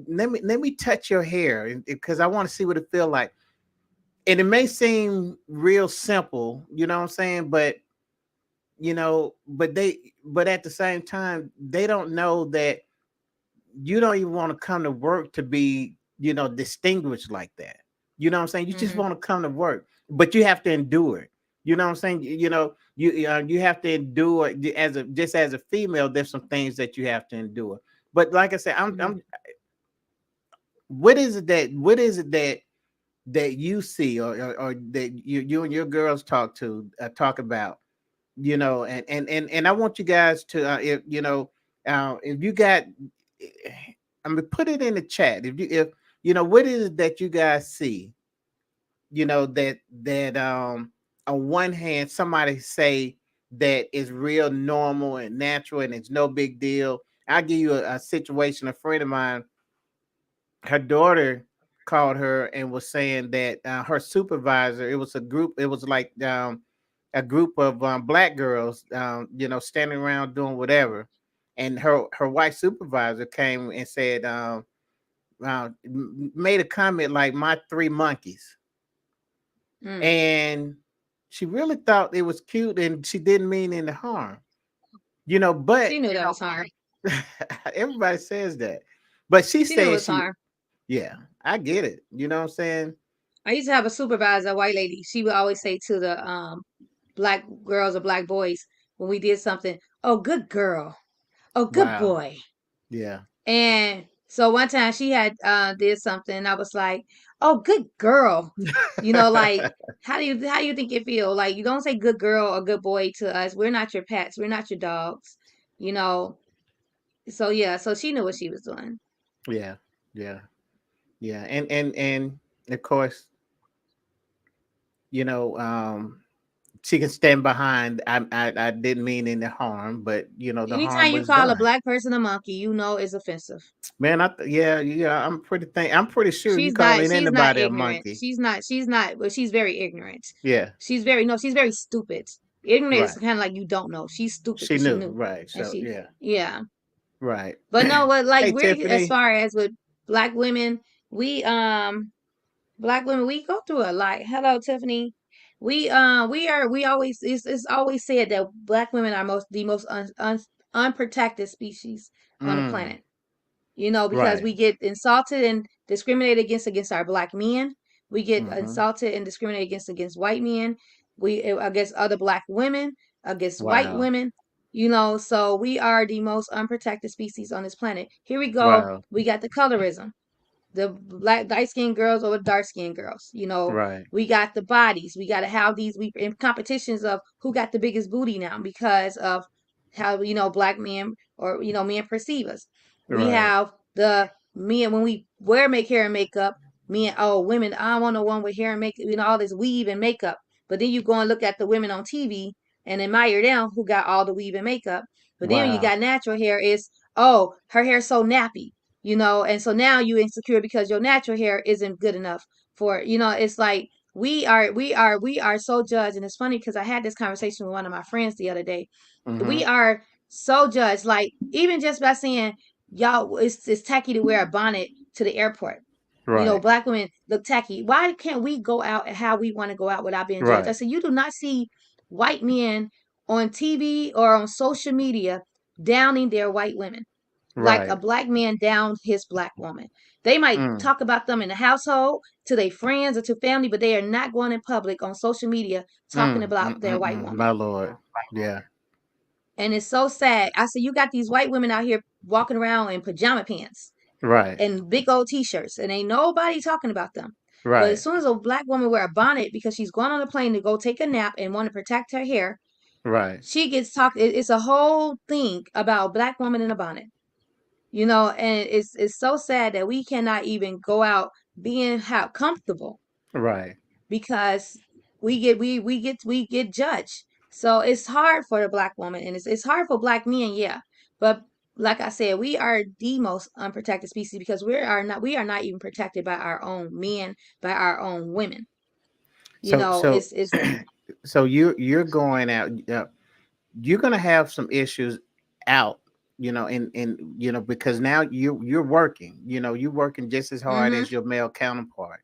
let me touch your hair, because I want to see what it feel like. And it may seem real simple, you know what I'm saying, but at the same time, they don't know that you don't even want to come to work to be, distinguished like that. You know what I'm saying? You just Mhm. want to come to work, but you have to endure it. You know what I'm saying? You have to endure as a female. There's some things that you have to endure. But like I said, Mhm. I'm what is it that you see, or that you and your girls talk about, and I want you guys to, if you got, I'm gonna put it in the chat. If what is it that you guys see, that on one hand somebody say that is real normal and natural and it's no big deal. I'll give you a situation. A friend of mine, her daughter called her and was saying that her supervisor, it was like a group of black girls, standing around doing whatever, and her white supervisor came and said, made a comment like "my three monkeys," Mm. and she really thought it was cute, and she didn't mean any harm, but She knew that was hard. everybody says that, but she She knew it said was she, hard. yeah, I get it. You know what I'm saying? I used to have a supervisor, a white lady. She would always say to the black girls or black boys when we did something, "Oh, good girl. Oh, good Wow. boy." Yeah. And so one time she had did something, and I was like, "Oh, good girl." Like how do you think it feel? Like you don't say good girl or good boy to us. We're not your pets. We're not your dogs. You know. So yeah, so she knew what she was doing. Yeah. Yeah. Yeah. And of course, you know, she can stand behind. I didn't mean any harm, but the harm Anytime you was call a done. black person a monkey, you know it's offensive. Man, yeah, yeah. I'm pretty sure you calling She's not anybody a ignorant. monkey. She's not, well, she's very ignorant. Yeah. She's very stupid. Ignorant is Right. kind of like you don't know. She's stupid She because she knew. knew. Right. And So she, yeah. yeah. Right. But no, what like Hey, we're as Tiffany. far as with black women, we black women we go through a lot. Hello, Tiffany. We always it's always said that black women are the most unprotected species on the Mm, planet. Because right. we get insulted and discriminated against our black men. We get Mm-hmm. insulted and discriminated against white men. We against other black women, against white Wow. women. So we are the most unprotected species on this planet. Here we go. Wow. We got the colorism, the black light skinned girls over dark skinned girls. Right. We got the bodies. We got to have these. We in competitions of who got the biggest booty now because of how black men or men perceive us. We Right. have the men when we wear make hair and makeup. Men, oh women, I don't want no one with hair and makeup. All this weave and makeup. But then you go and look at the women on TV and admire them who got all the weave and makeup. But then when you Wow. got natural hair, is oh her hair's so nappy and so now you insecure because your natural hair isn't good enough for it's like we are so judged. And it's funny because I had this conversation with one of my friends the other day. We Mm-hmm. are so judged, like even just by saying y'all it's tacky to wear a bonnet to the airport. Right. Black women look tacky. Why can't we go out how we want to go out without being judged? I Right. said, you do not see white men on TV or on social media downing their white women, like a Right. black man downed his black woman. They might Mm, talk about them in the household to their friends or to family, but they are not going in public on social media talking about their white woman. my Lord. Yeah. And it's so sad. I said, you got these white women out here walking around in pajama pants Right. and big old t-shirts, and ain't nobody talking about them. But as Right. soon as a black woman wear a bonnet because she's going on a plane to go take a nap and want to protect her hair, Right. she gets talked. It's a whole thing about a black woman in a bonnet, and it's so sad that we cannot even go out being how comfortable Right. because we get judged. So it's hard for the black woman, and it's hard for black men, yeah. But like I said, we are the most unprotected species because we are not even protected by our own men, by our own women. So so It's so you're going out. You're gonna have some issues out. And because now you're working. You're working just as hard mm-hmm, as your male counterpart.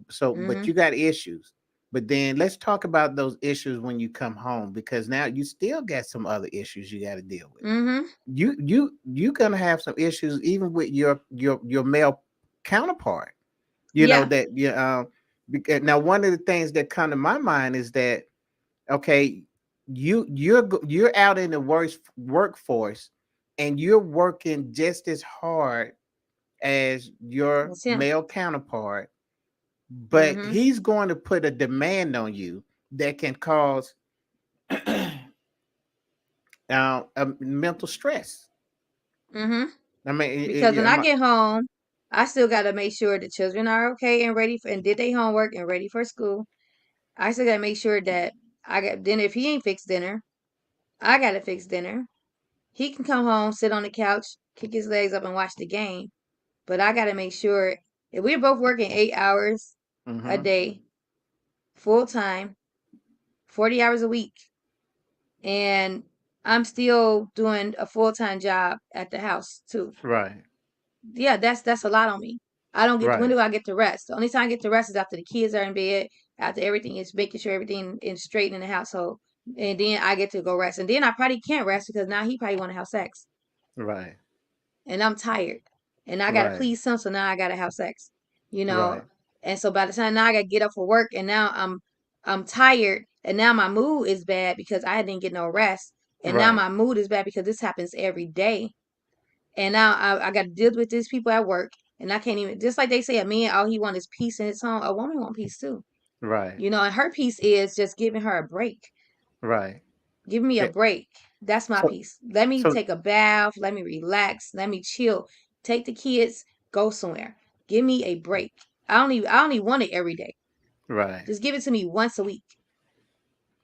So, but mm-hmm, you got issues. But then let's talk about those issues when you come home, because now you still got some other issues you got to deal with. mm-hmm. You're gonna have some issues even with your male counterpart. Yeah. That because now one of the things that come to my mind is that, okay, you're out in the workforce, and you're working just as hard as your That's him. male counterpart, but Mm-hmm, he's going to put a demand on you that can cause mental stress. mm-hmm. I mean, Because when I get home, I still got to make sure the children are okay and ready for, and did their homework and ready for school. I still got to make sure that I got dinner. If he ain't fixed dinner, I got to fix dinner. He can come home, sit on the couch, kick his legs up, and watch the game. But I got to make sure if we're both working 8 hours a mm-hmm, day, full time, 40 hours a week, and I'm still doing a full time job at the house too. right, Yeah, that's a lot on me. I don't get When right, do I get to rest? The only time I get to rest is after the kids are in bed, after everything is making sure everything is straight in the household. And then I get to go rest. And then I probably can't rest because now he probably wanna have sex. right, And I'm tired. And I gotta right, please him, so now I gotta have sex. You know. right, And so by the time now I gotta get up for work and now I'm tired and now my mood is bad because I didn't get no rest. And now right, my mood is bad because this happens every day, and now I got to deal with these people at work, and I can't even. Just like they say, a man all he wants is peace in his home. A woman want peace too, right, and her peace is just giving her a break. right. Give me a Yeah. break. That's my So, peace. Let me so take a bath. Let me relax. Let me chill. Take the kids. Go somewhere. Give me a break. I don't even want it every day. right. Just give it to me once a week.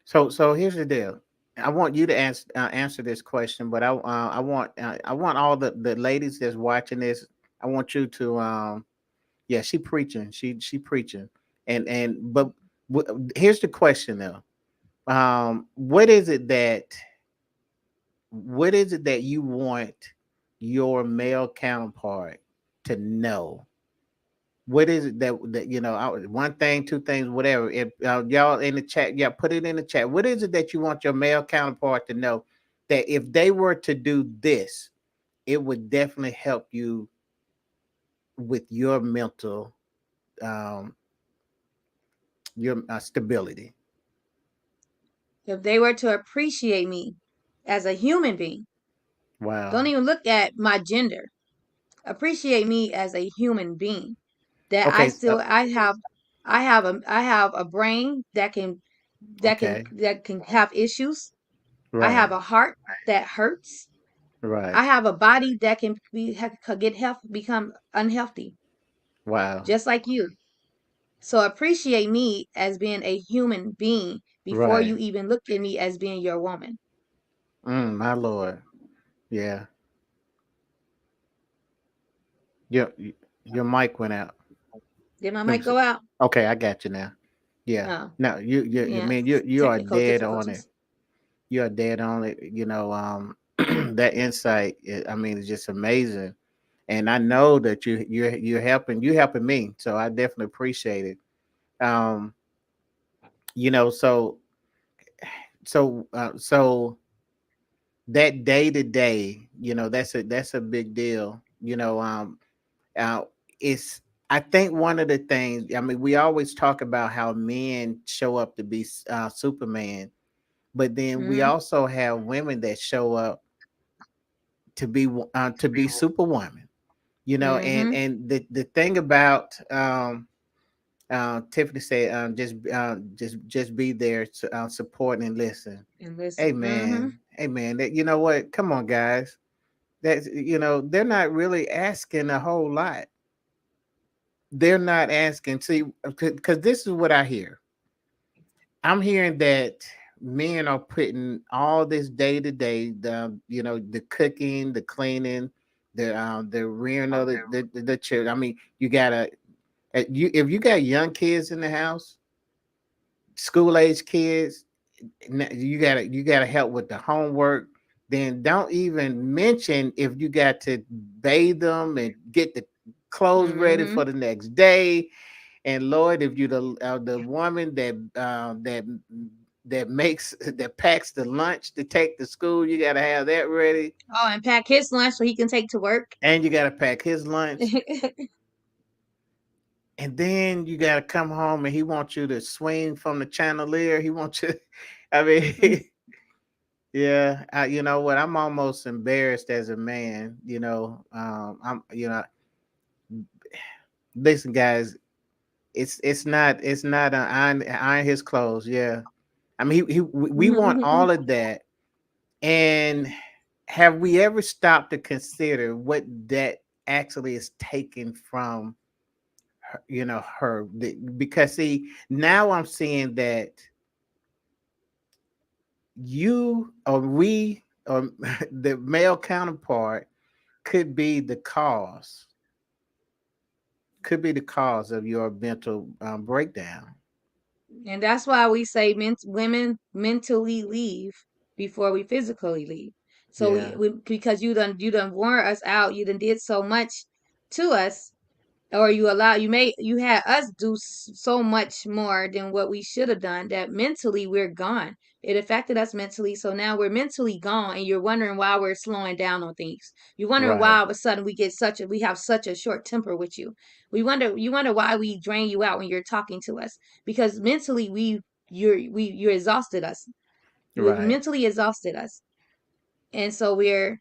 So here's the deal. I want you to answer this question, but I want all the ladies that's watching this. I want you to yeah, she preaching. She preaching. And but here's the question though. What is it that you want your male counterpart to know? What is it that one thing, two things, whatever? If y'all in the chat, yeah, put it in the chat. What is it that you want your male counterpart to know, that if they were to do this, it would definitely help you with your mental, um, your stability? If they were to appreciate me as a human being, don't Wow. even look at my gender. Appreciate me as a human being. That Okay. I have a brain Okay. that can have issues. I have Right. a heart that hurts. I Right. have a body that could get health become unhealthy, Wow. just like you. So appreciate me as being a human being before you Right. even look at me as being your woman. My Lord. Yeah. Your your mic went out. Did my Let me mic see. go out? Okay, I got you now. Yeah. Oh, No, you yeah. mean you are Technical dead on it. difficulties. You are dead on it. That insight, I mean, it's just amazing. And I know that you're helping me. So I definitely appreciate it. Um, you know, so so that day to day, that's a big deal. Uh, it's I think one of the things. I mean, we always talk about how men show up to be Superman, but then we Mm-hmm. also have women that show up to be Superwoman. Mm-hmm. And the thing about Tiffany said, just be there to support and listen. And listen. Mm-hmm. Amen. Amen. That, you know what? Come on, guys. That's, they're not really asking a whole lot. They're not asking. See, because this is what I hear. I'm hearing that men are putting all this day to day, the cooking, the cleaning, the rearing of the children. I mean, you gotta if you got young kids in the house, school age kids, you gotta help with the homework. Then don't even mention if you got to bathe them and get the clothes ready Mm-hmm. for the next day. And Lord, if you the woman that makes that packs the lunch to take to school, you gotta have that ready, Oh, and pack his lunch so he can take to work. and you gotta pack his lunch. And then you gotta come home and he wants you to swing from the chandelier. He wants you. I mean, yeah. You know what? I'm almost embarrassed as a man. I'm. Listen, guys. It's not iron his clothes. Yeah. I mean, we want all of that. And have we ever stopped to consider what that actually is taken from her, because see, now I'm seeing that you or we or the male counterpart could be the cause, could be the cause of your mental breakdown. And that's why we say women mentally leave before we physically leave. So Yeah, because you done wore us out, you done did so much to us, or you had us do so much more than what we should have done, that mentally we're gone. It affected us mentally, so now we're mentally gone, and you're wondering why we're slowing down on things. You're wondering why right, all of a sudden we have such a short temper with you. You wonder why we drain you out when you're talking to us, because mentally you're exhausted us. You right. mentally exhausted us, and so we're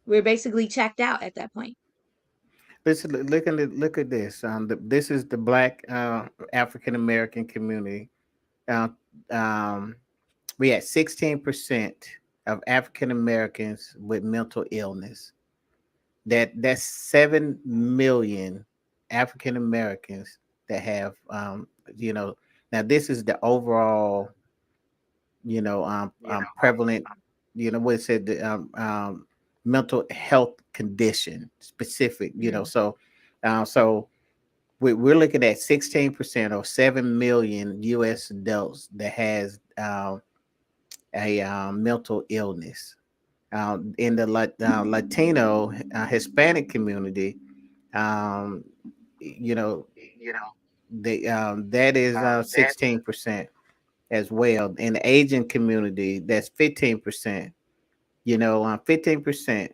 basically checked out at that point. Listen, look at this. This is the Black African American community. Uh, um, we had 16% of African Americans with mental illness. That's 7 million African Americans that have you know now this is the overall prevalent, what it said, the mental health condition specific, Mm. so we're looking at 16% or 7 million US adults that has a mental illness. In the Latino Hispanic community, um, you know, that is 16% as well. In the Asian community, that's 15%. 15%.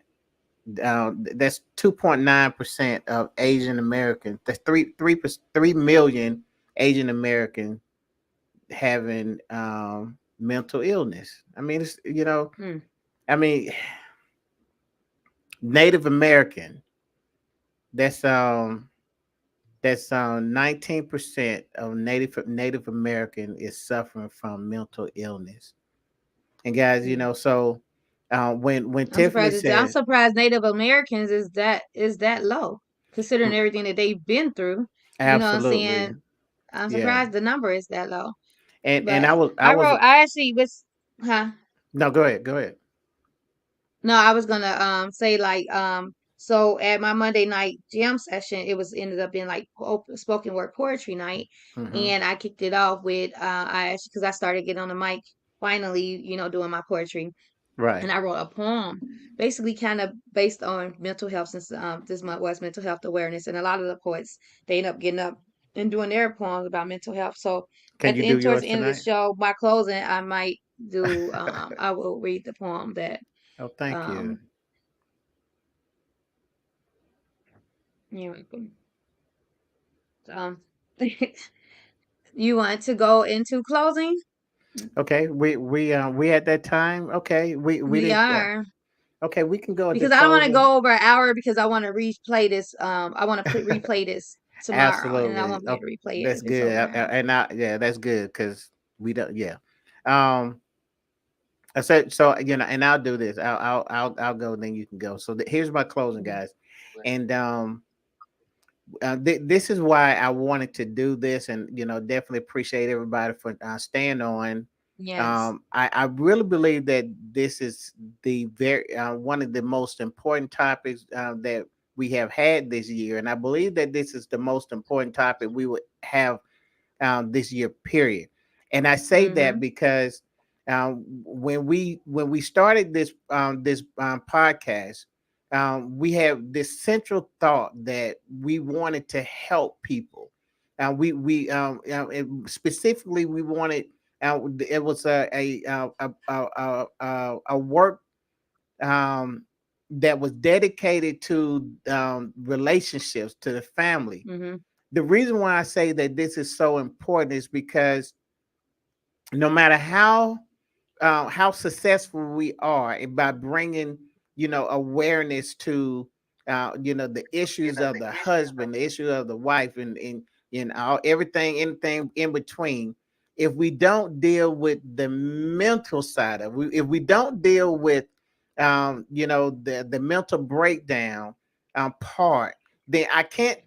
That's 2.9% of Asian Americans. That's 3 million Asian Americans having mental illness. I mean, Mm. I mean, Native American. That's 19% of Native American is suffering from mental illness. And guys, Mm. so when Tiffany I'm said, surprised Native Americans is that low, considering everything that they've been through. You know what I'm absolutely, saying? I'm yeah, surprised the number is that low. and But I was I actually was, huh? no, go ahead. No, I was gonna say like so at my Monday night jam session, it was ended up being like spoken word poetry night, Hmm. and I kicked it off with I actually, because I started getting on the mic finally, doing my poetry, Right. and I wrote a poem basically kind of based on mental health, since this month was mental health awareness, and a lot of the poets, they end up getting up and doing their poems about mental health. So Can at you the do end, towards yours the end of the tonight? show, my closing, I might do I will read the poem that Oh, thank you. Um, you're welcome. Um, you want to go into closing? Okay, we at that time. Okay, we We did. are. Okay, we can go into Because I don't want to closing. go over an hour because I want to replay this. I want to replay this tomorrow, and I Absolutely. won't be Oh, able to replay it that's if it's good. over an hour. And I, yeah, that's good because we don't. Yeah. Um. So and I'll do this. I'll go. Then you can go. So here's my closing, Mhm. guys. And this is why I wanted to do this, and definitely appreciate everybody for staying on. Yes. I really believe that this is the very one of the most important topics that we have had this year, and I believe that this is the most important topic we would have this year, period. And I say that Mhm. because when we started this podcast, we have this central thought that we wanted to help people. Specifically we wanted. It was a work um, that was dedicated to relationships, to the family. Mhm. The reason why I say that this is so important is because no matter how successful we are by bringing awareness to the issues of the husband, the issue of the wife, and all everything, anything in between. If we don't deal with the mental side of it, if we don't deal with the mental breakdown part, then I can't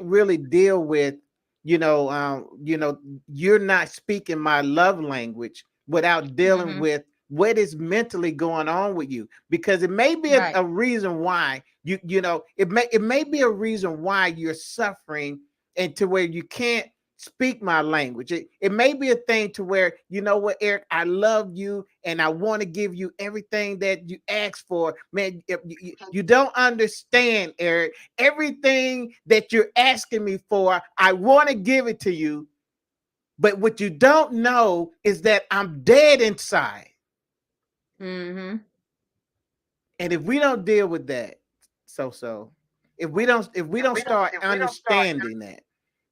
really deal with you're not speaking my love language without dealing Mhm. with what is mentally going on with you, because it may be Right. a reason why it may be a reason why you're suffering, and to where you can't speak my language. It may be a thing to where, you know what, Eric, I love you and I want to give you everything that you ask for. Man, you don't understand, Eric. Everything that you're asking me for, I want to give it to you. But what you don't know is that I'm dead inside. Mhm. And if we don't deal with that, so if we don't start understanding that,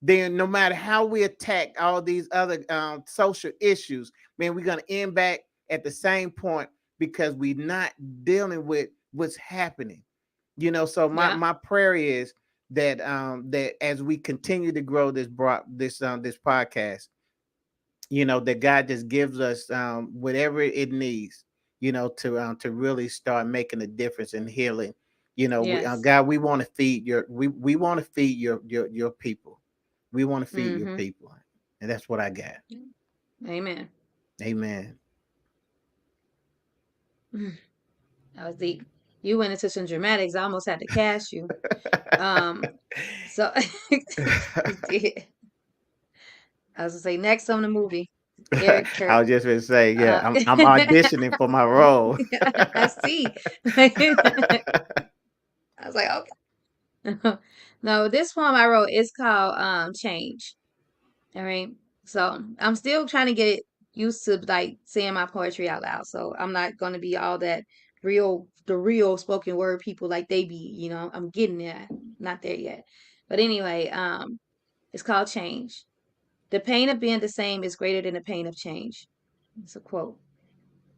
then no matter how we attack all these other social issues, man, we're gonna end back at the same point because we're not dealing with what's happening. So my Yeah. my prayer is that as we continue to grow this podcast, that God just gives us whatever it needs, to really start making a difference in healing. Yes. God, we want to feed your people. We want to feed your Mhm. people, and that's what I got. Amen. Amen. Mm, that was deep. You went into some dramatics. I almost had to cast you. Um. So you did. I was gonna say next on the movie, Eric I Church. was just gonna say, yeah, Uh, I'm auditioning for my role. I see. I was like, okay. No, this poem I wrote is called Change. All right. So I'm still trying to get used to like saying my poetry out loud. So I'm not gonna be all that the real spoken word people like they be, I'm getting there. Not there yet. But anyway, it's called Change. The pain of being the same is greater than the pain of change. It's a quote.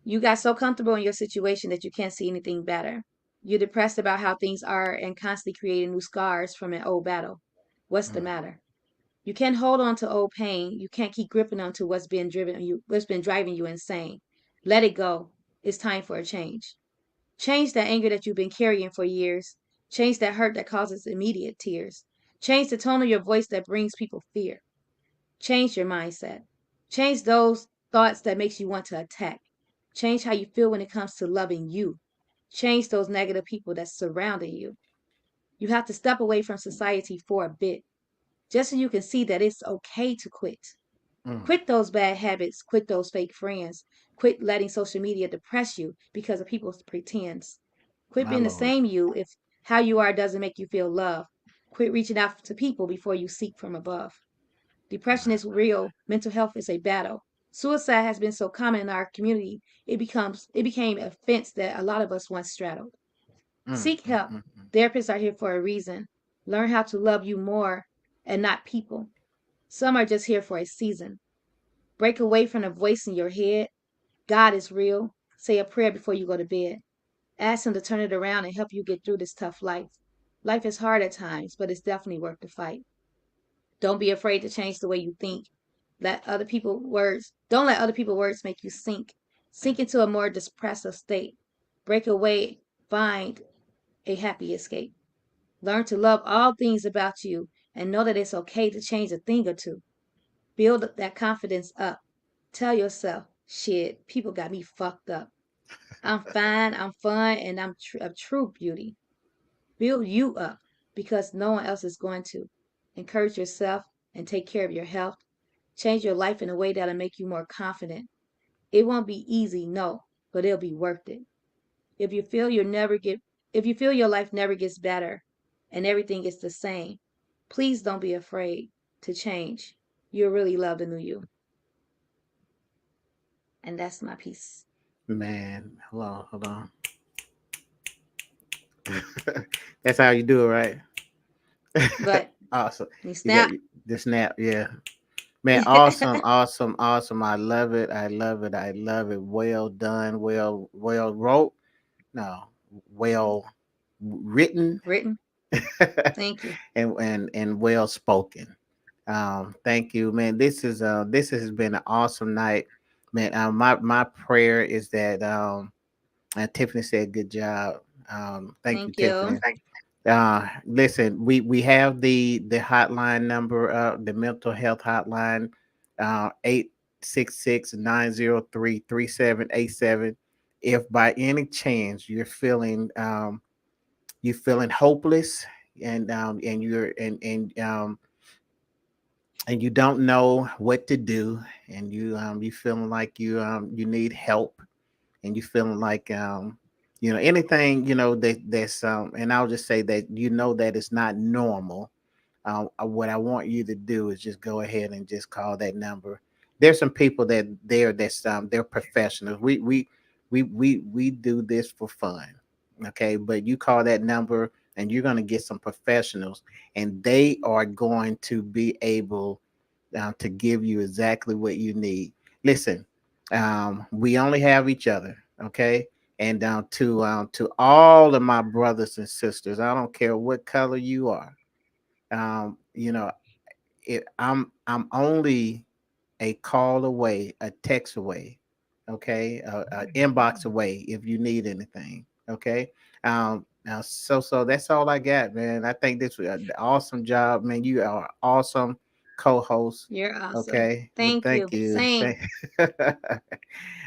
You got so comfortable in your situation that you can't see anything better. You're depressed about how things are and constantly creating new scars from an old battle. What's the Mm, matter? You can't hold on to old pain. You can't keep gripping onto what's been driving you insane. Let it go. It's time for a change. Change that anger that you've been carrying for years. Change that hurt that causes immediate tears. Change the tone of your voice that brings people fear. Change your mindset. Change those thoughts that makes you want to attack. Change how you feel when it comes to loving you. Change those negative people that's surrounding you. You have to step away from society for a bit, just so you can see that it's okay to quit. mm, Quit those bad habits, quit those fake friends, quit letting social media depress you because of people's pretends. Quit my being the Lord. same you if how you are doesn't make you feel love. Quit reaching out to people before you seek from above. Depression is real. Mental health is a battle. Suicide has been so common in our community, it became a fence that a lot of us once straddled. Mm, Seek mm, help. mm, mm. Therapists are here for a reason. Learn how to love you more and not people. Some are just here for a season. Break away from the voice in your head. God is real. Say a prayer before you go to bed. Ask Him to turn it around and help you get through this tough life. Life is hard at times, but it's definitely worth the fight. Don't be afraid to change the way you think. Don't let other people's words make you sink. Sink into a more depressive state. Break away, find a happy escape. Learn to love all things about you and know that it's okay to change a thing or two. Build that confidence up. Tell yourself, shit, people got me fucked up. I'm fine, I'm fun, and I'm a true beauty. Build you up because no one else is going to. Encourage yourself and take care of your health. Change your life in a way that'll make you more confident. It won't be easy, no, but it'll be worth it. If you feel if you feel your life never gets better and everything is the same, please don't be afraid to change. You'll really love the new you. And that's my piece. Man, hold on, hold on. That's how you do it, right? But Awesome. you You got snap. the snap, yeah. Man, awesome, awesome, awesome. I love it. I love it. I love it. Well done. Well wrote. No, well written Written. Thank you. and well spoken. Thank you, man. This has been an awesome night, man. My prayer is that Tiffany said good job. Thank you, Thank you. Tiffany. Listen, we have the hotline number, the mental health hotline, 866-903-3787. If by any chance you're feeling hopeless and you don't know what to do, and you feeling like you need help, and you feeling like anything that's and I'll just say that that it's not normal. What I want you to do is just go ahead and just call that number. There's some people that's they're professionals. We do this for fun, okay? But you call that number and you're going to get some professionals, and they are going to be able to give you exactly what you need. Listen, we only have each other, okay? And to all of my brothers and sisters, I don't care what color you are. Um, you know, I'm only a call away, a text away, okay, inbox away if you need anything, okay. Now, so that's all I got, man. I think this was an awesome job, man. You are an awesome co-host. You're awesome. Okay, well, Thank thank you. you. Same.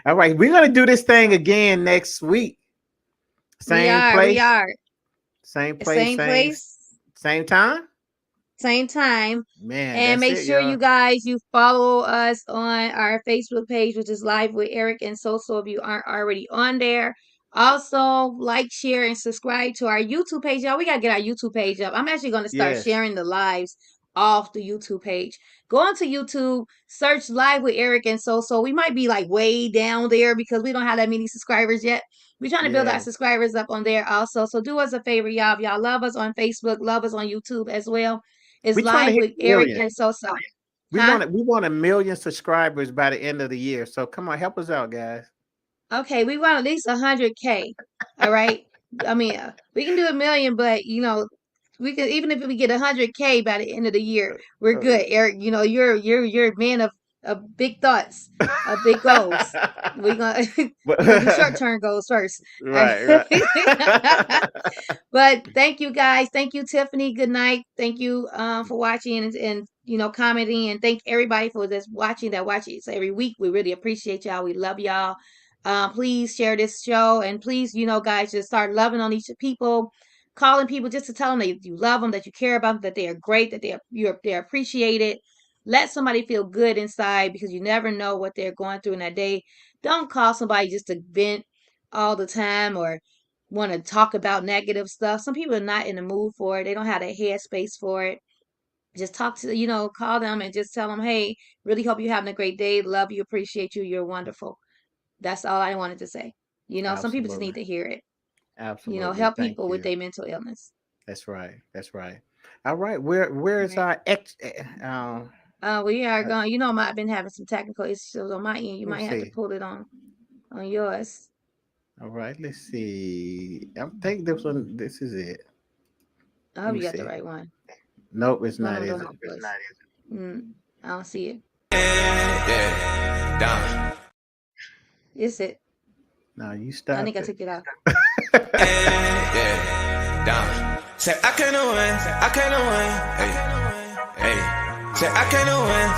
All right, we're gonna do this thing again next week. We Same are. We place, are. same place, Same same place. same time. Same time. Man, And that's make it, sure y'all. you guys you follow us on our Facebook page, which is Live with Eric and SoSo if you aren't already on there. Also, like, share, and subscribe to our YouTube page. Y'all, we gotta get our YouTube page up. I'm actually gonna start Yes, sharing the lives off the YouTube page. Go onto YouTube, search Live with Eric and SoSo. We might be like way down there because we don't have that many subscribers yet. We're trying to build our yes. subscribers up on there also. So do us a favor, y'all. If y'all love us on Facebook, love us on YouTube as well. It's We're trying to Live hit with a Eric million. and SoSo. We Huh? want it. We want 1 million subscribers by the end of the year. So come on, help us out, guys. Okay, we want at least 100K. All right. I mean, we can do 1 million, but we can even if we get 100K by the end of the year, we're good. Eric, you're a man of big thoughts, of big goals. We gonna But we're gonna do short term goals first. All right, right. right. But thank you guys. Thank you, Tiffany. Good night. Thank you for watching and commenting, and thank everybody for just watching that watch it every week. We really appreciate y'all. We love y'all. Please share this show, and please, guys, just start loving on each people, calling people just to tell them that you love them, that you care about them, that they are great, that they're appreciated. Let somebody feel good inside because you never know what they're going through in that day. Don't call somebody just to vent all the time or want to talk about negative stuff. Some people are not in the mood for it. They don't have that headspace for it. just talk to, you know, call them and just tell them, hey, really hope you're having a great day. Love you, appreciate you. You're wonderful. That's all I wanted to say. You know, some people just need Absolutely. to hear it. You know, Absolutely. help Thank people with you. their mental illness. That's right. That's right. All right. Where is Right. our ex? We are Uh, going. You know, I've been having some technical issues on my end. You let me might have to see. pull it on yours. All right. Let's see. I think this one. This is it. I Let hope me you got the see. right one. Nope, it's One not. I'm Is doing it? my voice. I don't see it. Yeah, down. It's it. No, you I think stopped I it. took it off. Yeah, down. Say I can't win, I can't win. Hey, hey. Say I can't win.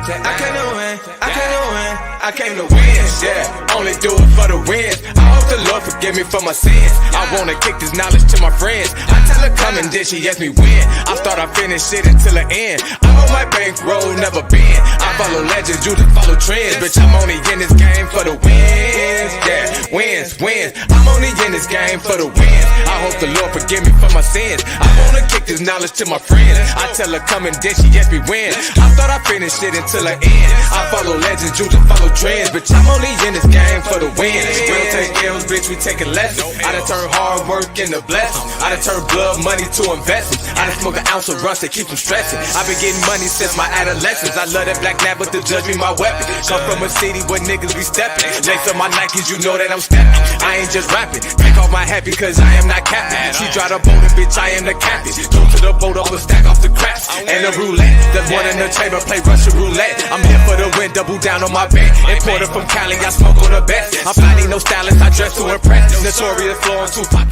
Say I can't win, I can't win. I came to win, yeah. Only do it for the wins. I hope the Lord forgive me for my sins. I wanna kick this knowledge to my friends. I tell her come and then she ask me when. I thought I finished it until the end. I hold my bankroll, never been. I follow legends, you just follow trends. Bitch, I'm only in this game for the wins. Yeah, wins, wins. I'm only in this game for the wins. I hope the Lord forgive me for my sins. I wanna kick this knowledge to my friends. I tell her come and then she ask me when. I thought I finished it until the end. I follow legends, you just follow trends. Bitch, I'm only in this game for the wins. We don't take L's, bitch, we taking lessons. I done turned hard work into blessings. I done turned blood money to investments. I done smoke an ounce of rust to keep from stressing. I've been getting money since my adolescence. I love that black nap, but to judge me my weapon. Come from a city where niggas be stepping. Lace on my Nikes, you know that I'm stepping. I ain't just rapping. Take off my hat because I am not capping. She drive the boat and bitch, I am the captain. Go to the boat, I'ma stack off the craps. And the roulette. There's one in the chamber, play Russian roulette. I'm here for the win, double down on my bet. Importer from Cali, I smoke on the best. I'm finding no stylist, I dress to impress. Notorious flow on Tupac.